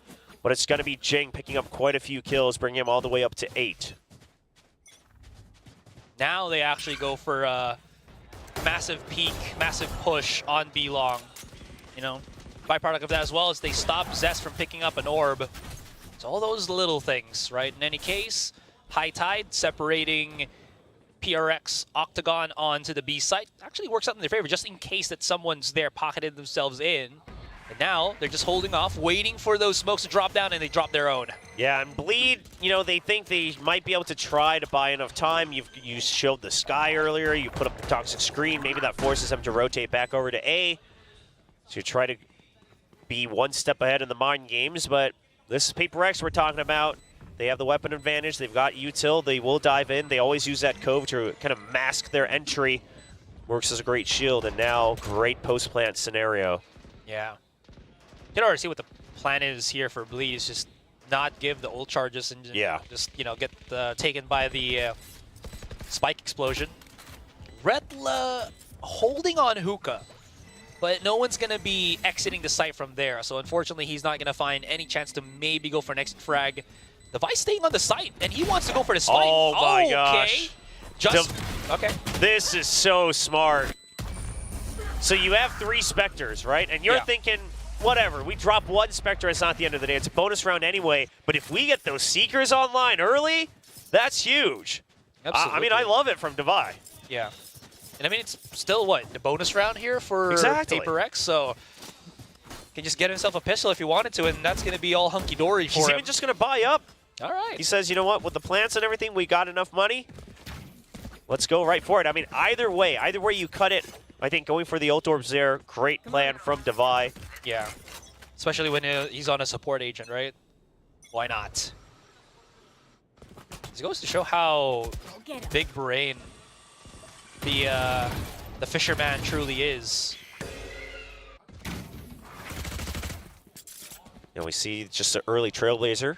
But it's going to be Jing picking up quite a few kills, bringing him all the way up to 8. Now they actually go for a massive peak, massive push on B long. You know, byproduct of that as well is they stop Zest from picking up an orb. It's all those little things, right? In any case, High Tide separating PRX Octagon onto the B site actually works out in their favor, just in case that someone's there pocketed themselves in. And now they're just holding off, waiting for those smokes to drop down, and they drop their own. Yeah, and Bleed, you know, they think they might be able to try to buy enough time. You showed the sky earlier. You put up the toxic screen. Maybe that forces them to rotate back over to A. So you try to be one step ahead in the mind games. But this is PRX we're talking about. They have the weapon advantage. They've got util. They will dive in. They always use that cove to kind of mask their entry. Works as a great shield, and now great post-plant scenario. Yeah. You can already see what the plan is here for Bleed, is just not give the ult charges and just, you know, get taken by the spike explosion. Redla holding on Hookah, but no one's going to be exiting the site from there, so unfortunately he's not going to find any chance to maybe go for an exit frag. The Vice staying on the site, and he wants to go for the spike. Oh my okay. gosh. Okay. This is so smart. So you have 3 Spectres, right? And you're thinking, whatever, we drop 1 Spectre, it's not the end of the day. It's a bonus round anyway. But if we get those Seekers online early, that's huge. Absolutely. I mean, I love it from Devi. Yeah. And I mean, it's still, what, the bonus round here for Exactly. PRX, so he can just get himself a pistol if he wanted to, and that's going to be all hunky-dory for He's him. even just going to buy up. All right. He says, you know what, with the plants and everything, we got enough money. Let's go right for it. I mean, either way you cut it, I think going for the ult orbs there, great plan from Devi. Yeah. Especially when he's on a support agent, right? Why not? It goes to show how big brain the fisherman truly is. Now we see just an early Trailblazer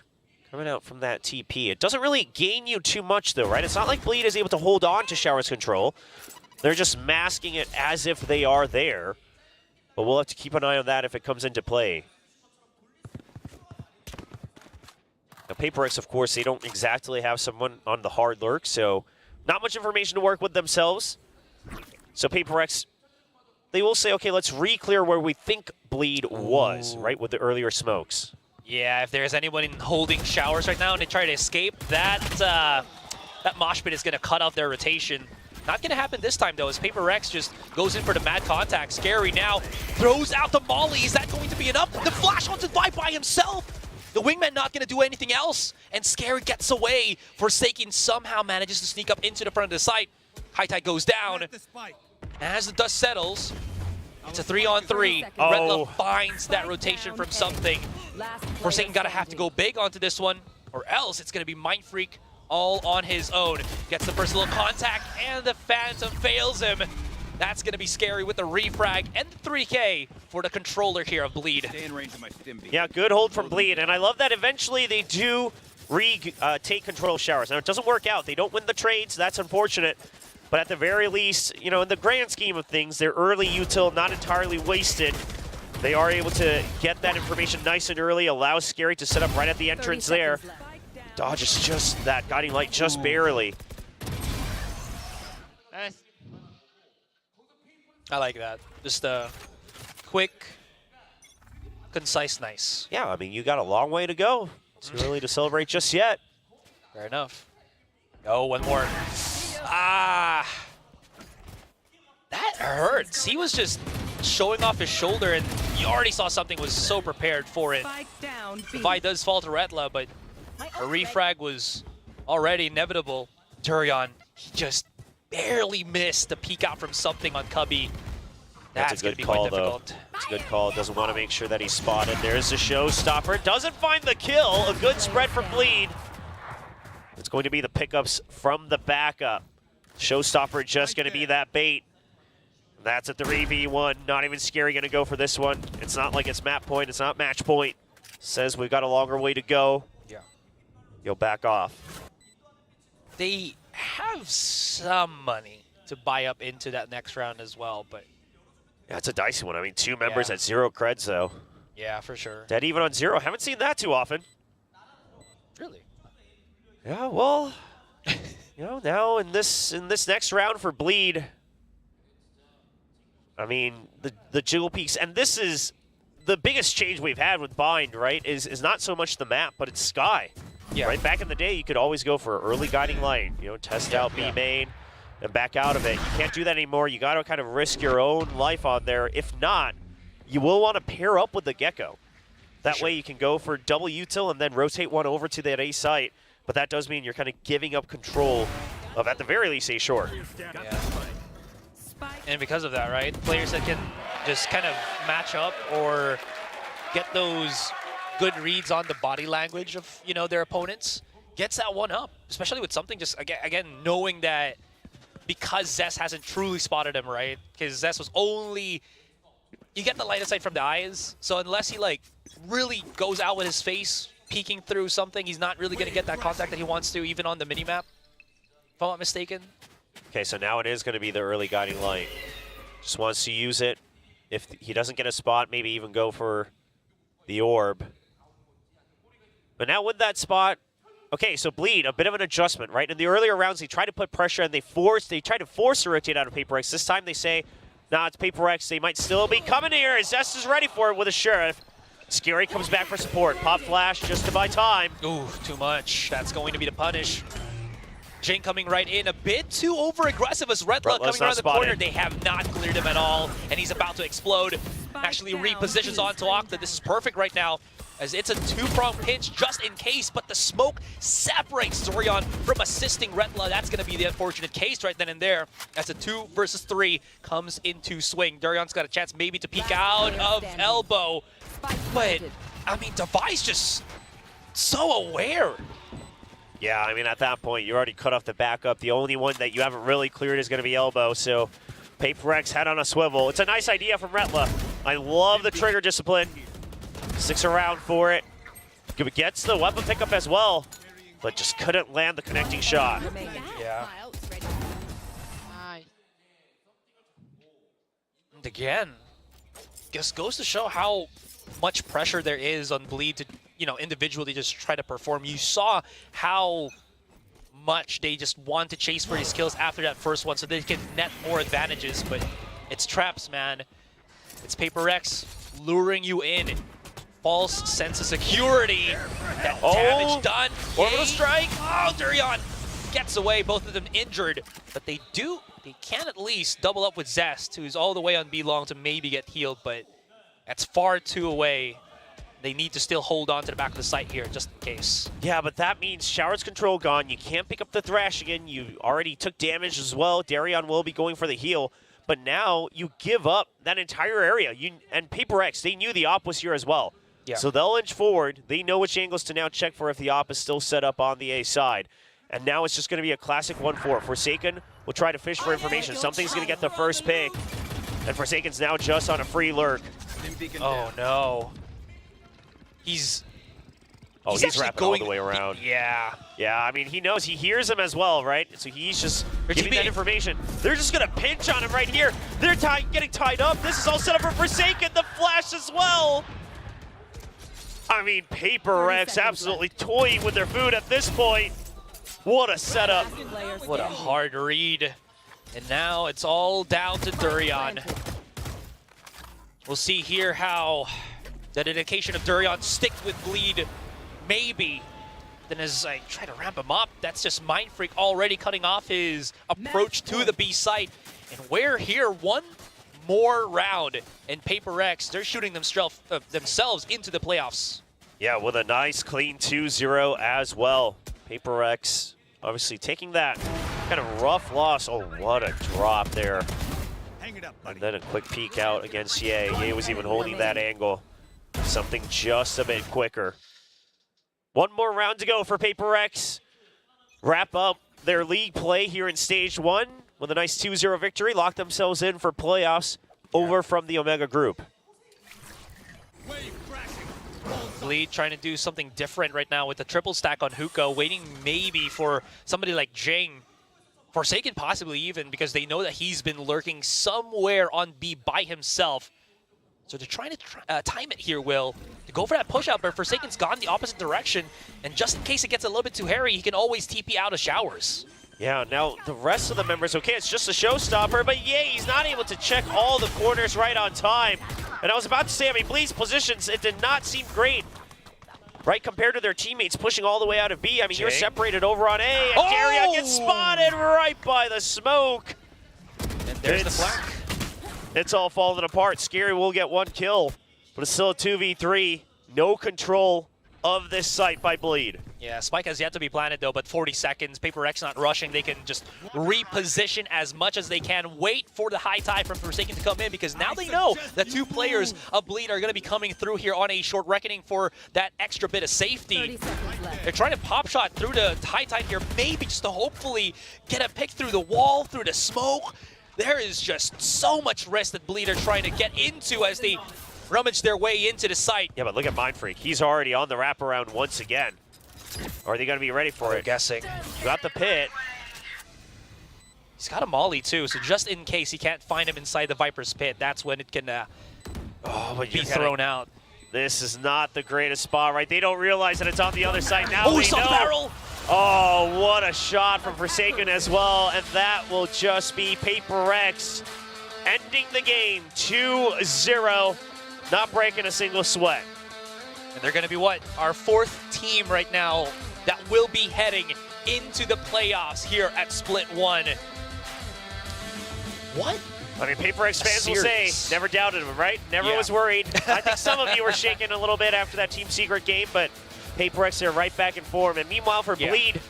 coming out from that TP. It doesn't really gain you too much though, right? It's not like Bleed is able to hold on to Shower's control. They're just masking it as if they are there. But we'll have to keep an eye on that if it comes into play. Now PRX, of course, they don't exactly have someone on the hard lurk, so not much information to work with themselves. So PRX, they will say, okay, let's re-clear where we think Bleed was, right, with the earlier smokes. Yeah, if there's anyone holding Showers right now and they try to escape, that mosh pit is going to cut off their rotation. Not going to happen this time, though, as PRX just goes in for the mad contact. Scary now throws out the molly. Is that going to be enough? The flash onto Vi by himself. The wingman not going to do anything else. And Scary gets away. Forsaken somehow manages to sneak up into the front of the site. High Tide goes down. As the dust settles, it's a 3-on-3. Redla finds that rotation from something. Forsaken got to have to go big onto this one, or else it's going to be Mind Freak all on his own. Gets the first little contact, and the Phantom fails him. That's going to be Scary with the refrag and the 3K for the controller here of Bleed. Stay in range of my stim beam. Yeah, good hold from Bleed, and I love that eventually they do take control of Showers. Now, it doesn't work out. They don't win the trades. That's unfortunate. But at the very least, you know, in the grand scheme of things, their early util not entirely wasted. They are able to get that information nice and early, allow Scary to set up right at the entrance there. Dodges just that guiding light just barely. Nice. I like that. Just a quick, concise, nice. Yeah, I mean, you got a long way to go. Too early to celebrate just yet. Fair enough. Oh, one more. Ah. That hurts. He was just showing off his shoulder, and you already saw something was so prepared for it. Vi does fall to Retla, but a refrag was already inevitable. Durian, he just barely missed the peek out from something on Cubby. That's a going good to be call, quite though. difficult. It's a good call. Doesn't want to make sure that he's spotted. There's the showstopper. Doesn't find the kill. A good spread from Bleed. It's going to be the pickups from the backup. Showstopper just going to be that bait. That's a 3v1. Not even Scary going to go for this one. It's not like it's map point. It's not match point. Says we've got a longer way to go. Yeah. You'll back off. They have some money to buy up into that next round as well, but Yeah, it's a dicey one. I mean, 2 members Yeah. at 0 creds, though. yeah, for sure. Dead even on 0. Haven't seen that too often. Really? Yeah, well, you know, now in this next round for Bleed, I mean, the Jiggle Peaks, and this is the biggest change we've had with Bind, right, is not so much the map, but it's Sky. Yeah. Right, back in the day, you could always go for early guiding light, you know, test out B main and back out of it. You can't do that anymore. You got to kind of risk your own life on there. If not, you will want to pair up with the Gecko. That way you can go for double util and then rotate one over to that A site. But that does mean you're kind of giving up control of, at the very least, A short. Yeah. And because of that, right, players that can just kind of match up or get those good reads on the body language of, you know, their opponents, gets that one up. Especially with something just, again, knowing that because Zess hasn't truly spotted him, right? Because Zess was only, you get the line of sight from the eyes, so unless he, like, really goes out with his face, peeking through something, he's not really going to get that contact that he wants to, even on the minimap, if I'm not mistaken. Okay, so now it is going to be the early guiding light. Just wants to use it. If he doesn't get a spot, maybe even go for the orb. But now with that spot, okay, so Bleed, a bit of an adjustment, right? In the earlier rounds, they tried to put pressure and they tried to force a rotate out of PRX. This time they say, nah, it's PRX. They might still be coming here. Zest is ready for it with a Sheriff. Scary comes back for support. Pop flash just to buy time. Ooh, too much. That's going to be the punish. Jing coming right in, a bit too over-aggressive as Redla coming around the corner. They have not cleared him at all, and he's about to explode. Actually repositions onto Octa. This is perfect right now, as it's a two-prong pinch just in case, but the smoke separates Zorion from assisting Redla. That's going to be the unfortunate case right then and there, as a 2 versus 3 comes into swing. Durion's got a chance maybe to peek out of elbow, but, I mean, Device just so aware. Yeah, I mean, at that point, you already cut off the backup. The only one that you haven't really cleared is going to be elbow, so PRX head on a swivel. It's a nice idea from Retla. I love the trigger discipline. Sticks around for it. Gets the weapon pickup as well, but just couldn't land the connecting shot. Remaining. Yeah. My ult's ready. Nice. And again, just goes to show how much pressure there is on Bleed to, individually just try to perform. You saw how much they just want to chase for these kills after that first one so they can net more advantages, but it's traps, man. It's PRX luring you in. False sense of security. That damage done. Orbital strike. Oh, Durian gets away. Both of them injured, but they can at least double up with Zest, who's all the way on B long to maybe get healed, but that's far too away. They need to still hold on to the back of the site here, just in case. Yeah, but that means Shower's control gone. You can't pick up the Thrash again. You already took damage as well. Darion will be going for the heal, but now you give up that entire area. And PRX, they knew the op was here as well. Yeah. So they'll inch forward. They know which angles to now check for if the op is still set up on the A side. And now it's just going to be a classic 1-4. Forsaken will try to fish for information. Something's going to get the first pick. And Forsaken's now just on a free lurk. Oh, no. He's he's wrapping going all the way around. Yeah. Yeah, I mean, he knows. He hears him as well, right? So he's just giving that information. They're just going to pinch on him right here. They're getting tied up. This is all set up for Forsaken. The flash as well. I mean, PRX absolutely toying with their food at this point. What a setup. What a hard read. And now it's all down to Durian. We'll see here how the dedication of Durian stick with Bleed. Maybe. Then as I try to ramp him up, that's just Mind Freak already cutting off his approach to the B site. And we're here one more round. And PRX, they're shooting themselves into the playoffs. Yeah, with a nice clean 2-0 as well. PRX obviously taking that kind of rough loss. Oh, what a drop there. Hang it up, buddy. And then a quick peek out against Ye. Ye was even holding that angle. Something just a bit quicker. One more round to go for PRX. Wrap up their league play here in Stage 1 with a nice 2-0 victory. Lock themselves in for playoffs over from the Omega Group. Bleed trying to do something different right now with the triple stack on Hookah, waiting maybe for somebody like Jing. Forsaken possibly even, because they know that he's been lurking somewhere on B by himself. So they're trying to time it here, Will, to go for that push out, but Forsaken's gone the opposite direction, and just in case it gets a little bit too hairy, he can always TP out of Showers. Yeah, now the rest of the members, okay, it's just a showstopper, but yeah, he's not able to check all the corners right on time. And I was about to say, I mean, Bleed's positions, it did not seem great, right, compared to their teammates pushing all the way out of B. I mean, you're separated over on A, and Darion gets spotted right by the smoke. And there's the flank. It's all falling apart. Scary will get one kill, but it's still a 2v3. No control of this site by Bleed. Yeah, Spike has yet to be planted though, but 40 seconds. PRX not rushing. They can just reposition as much as they can. Wait for the high tide from Forsaken to come in, because now they know that two players of Bleed are going to be coming through here on a short reckoning for that extra bit of safety. 30 seconds left. They're trying to pop shot through the high tide here, maybe just to hopefully get a pick through the wall, through the smoke. There is just so much risk that Bleed are trying to get into as they rummage their way into the site. Yeah, but look at Mind Freak. He's already on the wraparound once again. Are they going to be ready for it? Guessing. Got the pit. He's got a molly too, so just in case he can't find him inside the Viper's pit, that's when it can be thrown out. This is not the greatest spot, right? They don't realize that it's on the other side now. Oh, they he saw know. the barrel! Oh, what a shot from Forsaken as well, and that will just be PRX ending the game 2-0, not breaking a single sweat. And they're going to be what? Our fourth team right now that will be heading into the playoffs here at Split 1. What? I mean, PRX fans will say, never doubted him, right? Never was worried. I think some of you were shaking a little bit after that Team Secret game, but PRX are right back in form. And meanwhile for Bleed,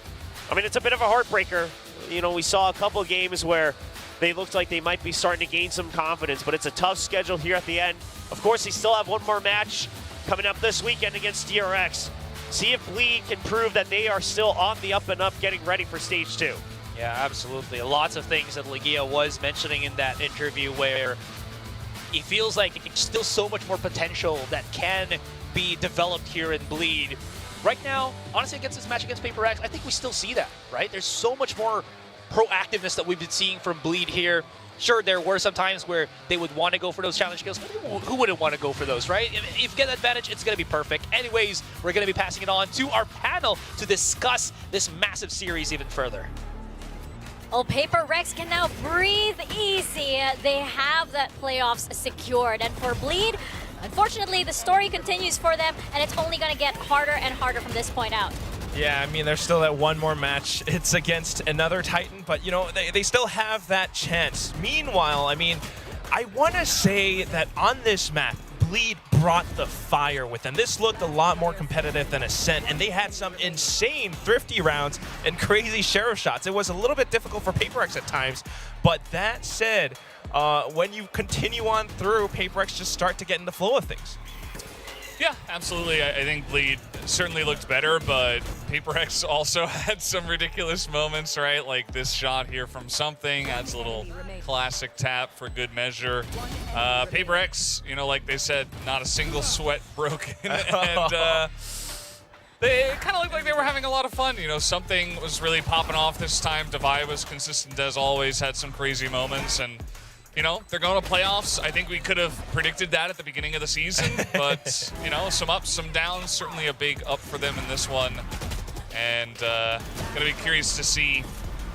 I mean, it's a bit of a heartbreaker. You know, we saw a couple games where they looked like they might be starting to gain some confidence, but it's a tough schedule here at the end. Of course, they still have one more match coming up this weekend against DRX. See if Bleed can prove that they are still on the up and up, getting ready for Stage 2. Yeah, absolutely. Lots of things that Legia was mentioning in that interview where it feels like it's still so much more potential that can be developed here in Bleed. Right now, honestly, against this match against PRX, I think we still see that, right? There's so much more proactiveness that we've been seeing from Bleed here. Sure, there were some times where they would want to go for those challenge kills, but who wouldn't want to go for those, right? If you get an advantage, it's going to be perfect. Anyways, we're going to be passing it on to our panel to discuss this massive series even further. Well, PRX can now breathe easy. They have that playoffs secured. And for Bleed, unfortunately, the story continues for them, and it's only going to get harder and harder from this point out. Yeah, I mean, there's still that one more match. It's against another Titan, but, you know, they still have that chance. Meanwhile, I mean, I want to say that on this map, Bleed brought the fire with them. This looked a lot more competitive than Ascent, and they had some insane thrifty rounds and crazy sheriff shots. It was a little bit difficult for PRX at times, but that said, when you continue on through, PRX just start to get in the flow of things. Yeah, absolutely. I think Bleed certainly looked better, but PRX also had some ridiculous moments, right? Like this shot here from something. That's a little classic tap for good measure. PRX, you know, like they said, not a single sweat broken. And they kind of looked like they were having a lot of fun. You know, something was really popping off this time. Devi was consistent as always, had some crazy moments. And you know, they're going to playoffs. I think we could have predicted that at the beginning of the season, but, you know, some ups, some downs. Certainly a big up for them in this one. And going to be curious to see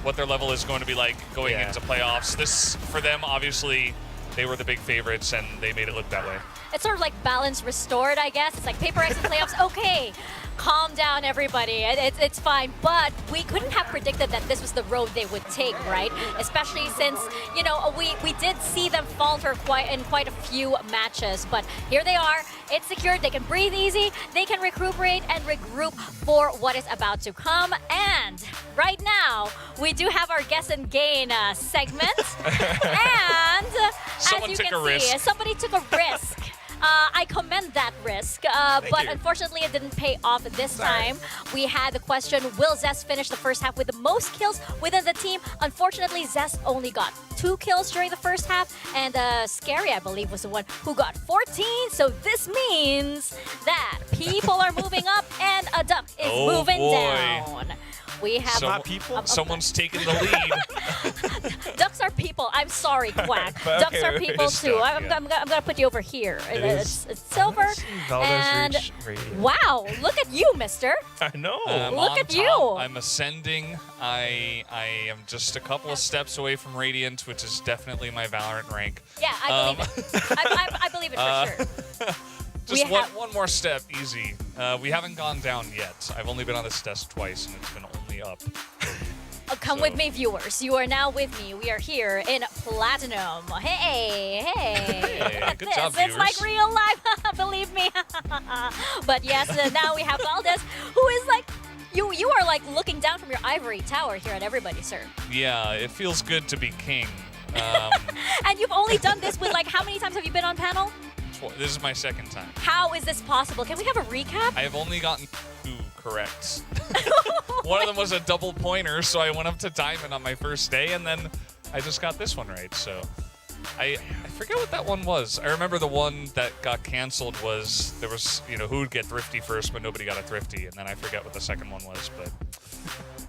what their level is going to be like going into playoffs. This, for them, obviously, they were the big favorites, and they made it look that way. It's sort of like balance restored, I guess. It's like PRX in playoffs, okay. Calm down, everybody. It's fine. But we couldn't have predicted that this was the road they would take, right? Especially since, you know, we did see them falter in quite a few matches. But here they are. It's secured. They can breathe easy. They can recuperate and regroup for what is about to come. And right now, we do have our guess and gain segment. And Someone as you took can a risk. somebody took a risk. I commend that risk, but you. unfortunately it didn't pay off this time. We had the question, will Zest finish the first half with the most kills within the team? Unfortunately, Zest only got 2 kills during the first half, and Scary, I believe, was the one who got 14. So this means that people are moving up and a duck is moving down. We have Someone's taking the lead. Ducks are people. I'm sorry, Quack. Ducks are people too. I'm gonna put you over here. It's silver. And wow, look at you, mister. I know. Look at top. you. I'm ascending. I am just a couple of steps away from Radiant, which is definitely my Valorant rank. Yeah, I believe it. I believe it for sure. Just one more step, easy. We haven't gone down yet. I've only been on this desk twice, and it's been only up. Come with me, viewers. You are now with me. We are here in Platinum. Hey. Look good at job, this. It's viewers. like real life, believe me. But yes, now we have Valdez, who is like, you are like looking down from your ivory tower here at everybody, sir. Yeah, it feels good to be king. And you've only done this with like, how many times have you been on panel? This is my second time. How is this possible? Can we have a recap? I have only gotten 2 correct. One of them was a double pointer, so I went up to Diamond on my first day, and then I just got this one right. So I forget what that one was. I remember the one that got canceled was, there was, you know, who would get thrifty first, but nobody got a thrifty, and then I forget what the second one was, but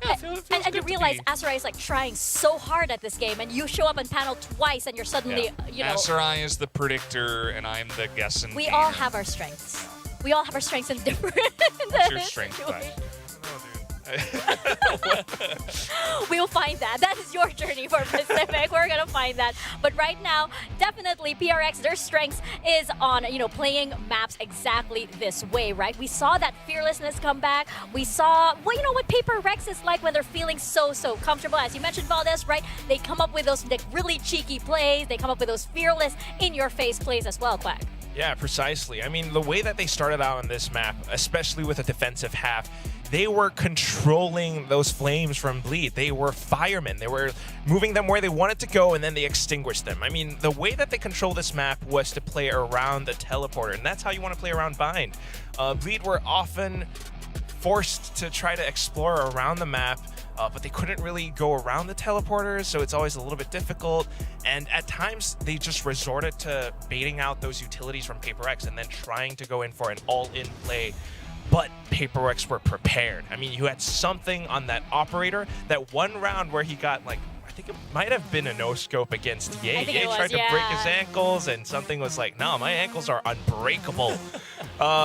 yeah, it feels and good you to realize be- Aserai is like trying so hard at this game, and you show up on panel twice, and you're suddenly, you know. Aserai is the predictor, and I'm the guessing. We all have our strengths. We all have our strengths in different. What's your strength, Clash? We'll find that. That is your journey for Pacific. We're gonna find that. But right now, definitely PRX, their strengths is on, you know, playing maps exactly this way, right? We saw that fearlessness come back. We saw, well, you know what PRX is like when they're feeling so comfortable. As you mentioned, Valdez, right? They come up with those like really cheeky plays. They come up with those fearless, in-your-face plays as well, Quack. Yeah, precisely. I mean, the way that they started out on this map, especially with a defensive half, they were controlling those flames from Bleed. They were firemen. They were moving them where they wanted to go, and then they extinguished them. I mean, the way that they control this map was to play around the teleporter, and that's how you want to play around Bind. Bleed were often forced to try to explore around the map, but they couldn't really go around the teleporters, so it's always a little bit difficult. And at times, they just resorted to baiting out those utilities from PaperX and then trying to go in for an all-in play. But PaperX were prepared. I mean, you had something on that operator. That one round where he got, like, I think it might have been a no-scope against Ye. Ye tried to break his ankles, and something was like, no, my ankles are unbreakable.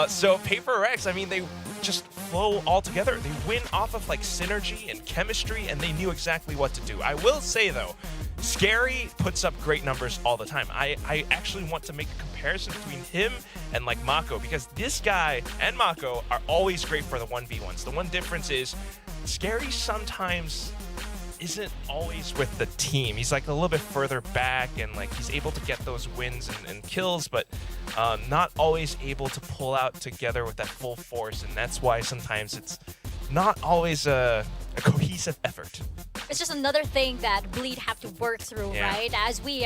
So PaperX, I mean, they just flow all together. They win off of, like, synergy and chemistry, and they knew exactly what to do. I will say, though, Scary puts up great numbers all the time. I actually want to make a comparison between him and, like, Mako, because this guy and Mako are always great for the 1v1s. The one difference is Scary sometimes isn't always with the team. He's like a little bit further back, and like he's able to get those wins and kills, but not always able to pull out together with that full force, and that's why sometimes it's not always a cohesive effort. It's just another thing that Bleed have to work through, right? As we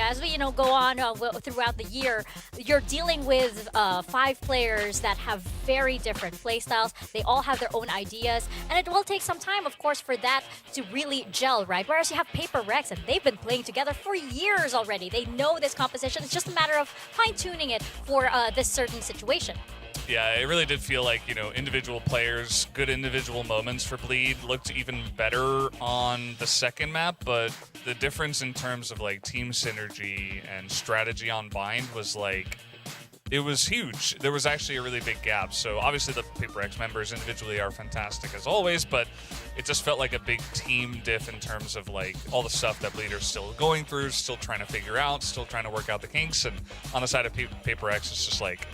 go on throughout the year, you're dealing with 5 players that have very different playstyles. They all have their own ideas, and it will take some time, of course, for that to really gel, right? Whereas you have PaperX, and they've been playing together for years already. They know this composition. It's just a matter of fine-tuning it for this certain situation. Yeah, it really did feel like, individual players, good individual moments for Bleed looked even better on the second map, but the difference in terms of like team synergy and strategy on Bind was like, it was huge. There was actually a really big gap. So obviously the PaperX members individually are fantastic as always, but it just felt like a big team diff in terms of like all the stuff that Bleed are still going through, still trying to figure out, still trying to work out the kinks. And on the side of PaperX, it's just like,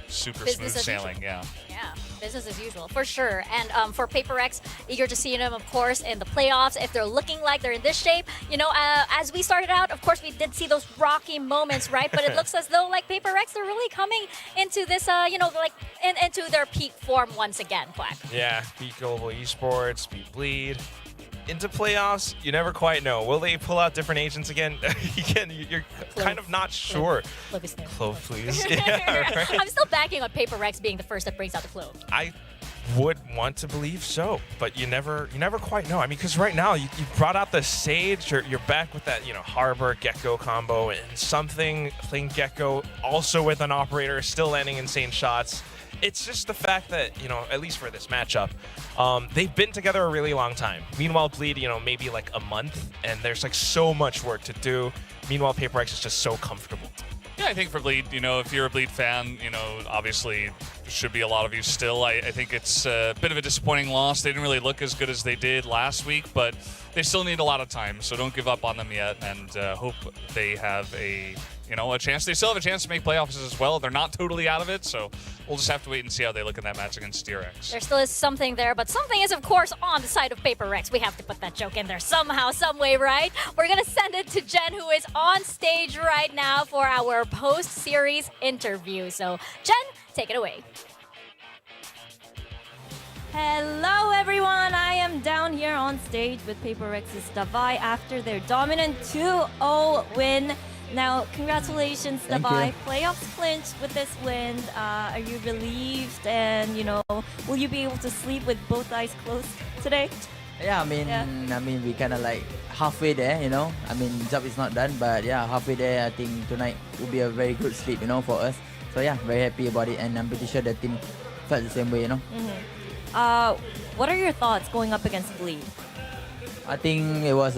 super Business smooth sailing, yeah. Yeah, business as usual, for sure. And for PaperX, eager to see them, of course, in the playoffs. If they're looking like they're in this shape, as we started out, of course, we did see those rocky moments, right? But it looks as though, like, PaperX, they're really coming into this, into their peak form once again, Quack. Yeah, beat Global Esports, beat Bleed. Into playoffs, you never quite know. Will they pull out different agents again? You're kind of not sure. Clove, please. Yeah, right? I'm still backing on PaperX being the first that brings out the Clove. I would want to believe so, but you never quite know. I mean, because right now you brought out the Sage, you're back with that Harbor Gecko combo, and something playing Gecko also with an operator, still landing insane shots. It's just the fact that, at least for this matchup, they've been together a really long time. Meanwhile, Bleed, maybe like a month, and there's like so much work to do. Meanwhile, PaperX is just so comfortable. Yeah, I think for Bleed, if you're a Bleed fan, obviously should be a lot of you still. I think it's a bit of a disappointing loss. They didn't really look as good as they did last week, but they still need a lot of time, so don't give up on them yet, and hope they have a chance. They still have a chance to make playoffs as well. They're not totally out of it, so we'll just have to wait and see how they look in that match against TRX. There still is something there, but something is, of course, on the side of PaperX. We have to put that joke in there somehow, some way, right? We're going to send it to Jen, who is on stage right now for our post-series interview. So, Jen, take it away. Hello everyone, I am down here on stage with PaperX's Davai after their dominant 2-0 win. Now, congratulations, Davai. Playoffs clinched with this win. Are you relieved? And will you be able to sleep with both eyes closed today? Yeah, I mean, we kind of like halfway there. I mean, job is not done, but yeah, halfway there. I think tonight will be a very good sleep, for us. So yeah, very happy about it, and I'm pretty sure the team felt the same way, What are your thoughts going up against Bleed? I think it was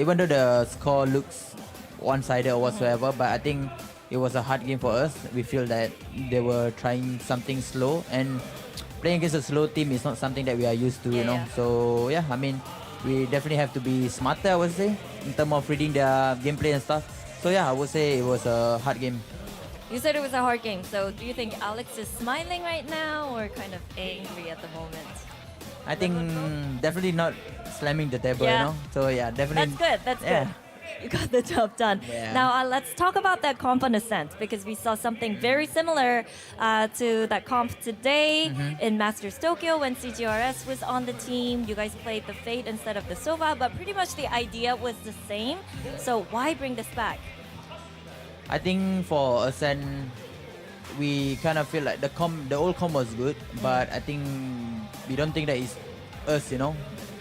even though the score looks one-sided or whatsoever, but I think it was a hard game for us. We feel that they were trying something slow, and playing against a slow team is not something that we are used to, So yeah, I mean, we definitely have to be smarter, I would say, in terms of reading their gameplay and stuff. So yeah, I would say it was a hard game. You said it was a hard game, so do you think Alex is smiling right now or kind of angry at the moment? I think definitely not slamming the table, So yeah, definitely. That's good. You got the job done. Yeah. Now let's talk about that comp on Ascent, because we saw something very similar to that comp today in Masters Tokyo when CGRS was on the team. You guys played the Fate instead of the Sova, but pretty much the idea was the same. So why bring this back? I think for Ascent, we kind of feel like the old comp was good, but I think we don't think that it's us,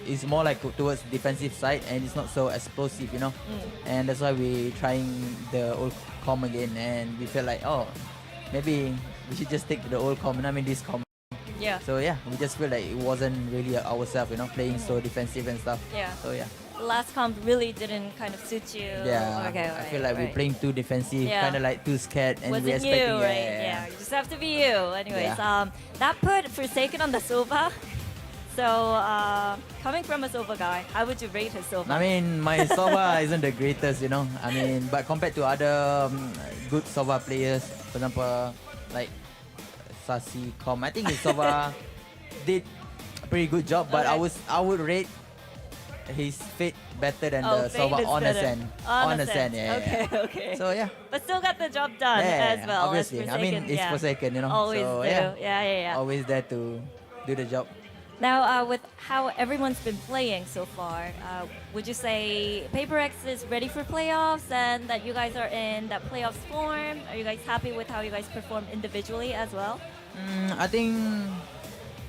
is more like towards defensive side, and it's not so explosive, you know. And that's why we trying the old com again, and we feel like, oh, maybe we should just stick to the old com. I mean this com. Yeah. So yeah, we just feel like it wasn't really ourselves, you know, playing so defensive and stuff. Yeah. So yeah. The last comp really didn't kind of suit you. Yeah. Okay. I feel like we're playing too defensive, Yeah. kind of like too scared, and we're Wasn't you, expecting. right? Yeah. You just have to be you. Anyways, Yeah. that put Forsaken on the Sova. So, coming from a Sova guy, how would you rate his Sova? I mean, my Sova isn't the greatest, you know. I mean, but compared to other good Sova players, for example, like Sasi Com, I think his Sova did a pretty good job. But Okay. I would rate his Fate better than the Fate Sova is on a better. Sen. On a Sen, Sen. yeah. Okay, yeah. okay. So yeah. But still got the job done Yeah, as well. as obviously. I mean, Forsaken, it's yeah. Forsaken, you know. Always so, do. yeah. Yeah. Always there to do the job. Now, with how everyone's been playing so far, would you say PaperX is ready for playoffs and that you guys are in that playoffs form? Are you guys happy with how you guys perform individually as well? I think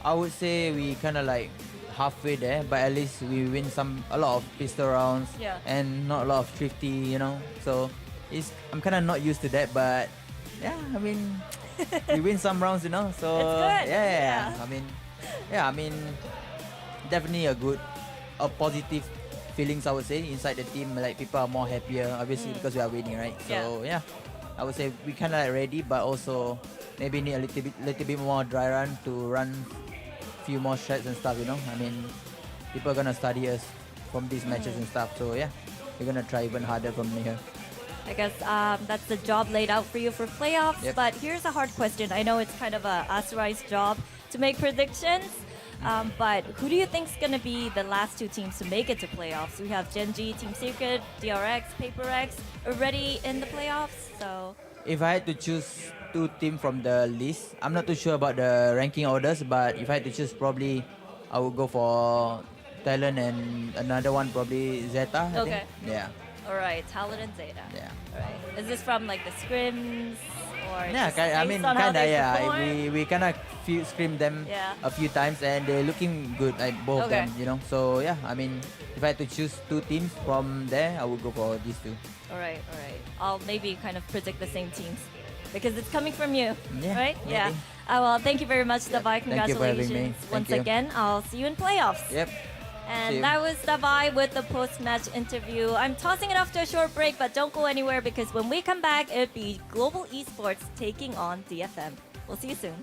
I would say we kind of like halfway there, but at least we win a lot of pistol rounds Yeah. and not a lot of thrifty, you know. So I'm kind of not used to that, but yeah, I mean, we win some rounds, you know. So It's good. yeah, Yeah. I mean, definitely a positive feelings, I would say, inside the team. Like people are more happier, obviously, because we are winning, right? So yeah, I would say we kind of like ready, but also maybe need a little bit more dry run to run few more shots and stuff, you know. I mean, people are gonna study us from these matches and stuff. So yeah, we're gonna try even harder from here. I guess that's the job laid out for you for playoffs. Yep. But here's a hard question. I know it's kind of a Asurai's job to make predictions. But who do you think is going to be the last two teams to make it to playoffs? We have Gen.G, Team Secret, DRX, PaperX already in the playoffs. So If I had to choose two teams from the list, I'm not too sure about the ranking orders, but if I had to choose, probably I would go for Talon and another one probably Zeta. I Okay. think. Yeah. all right, Talon and Zeta. Yeah. All right. Is this from like the scrims or Yeah, just I based mean, on how kinda, they yeah. perform? We kind of screamed them Yeah. a few times, and they're looking good, like both of Okay. them, you know. So yeah, I mean, if I had to choose two teams from there, I would go for these two. All right, all right. I'll maybe kind of predict the same teams because it's coming from you, Yeah, right? maybe. Yeah. Well, thank you very much, Davai. Thank you for having me. Congratulations Thank once you. again. I'll see you in playoffs. Yep. See And you. that was Davai with the post-match interview. I'm tossing it off to a short break, but don't go anywhere because when we come back, it'll be Global Esports taking on DFM. We'll see you soon.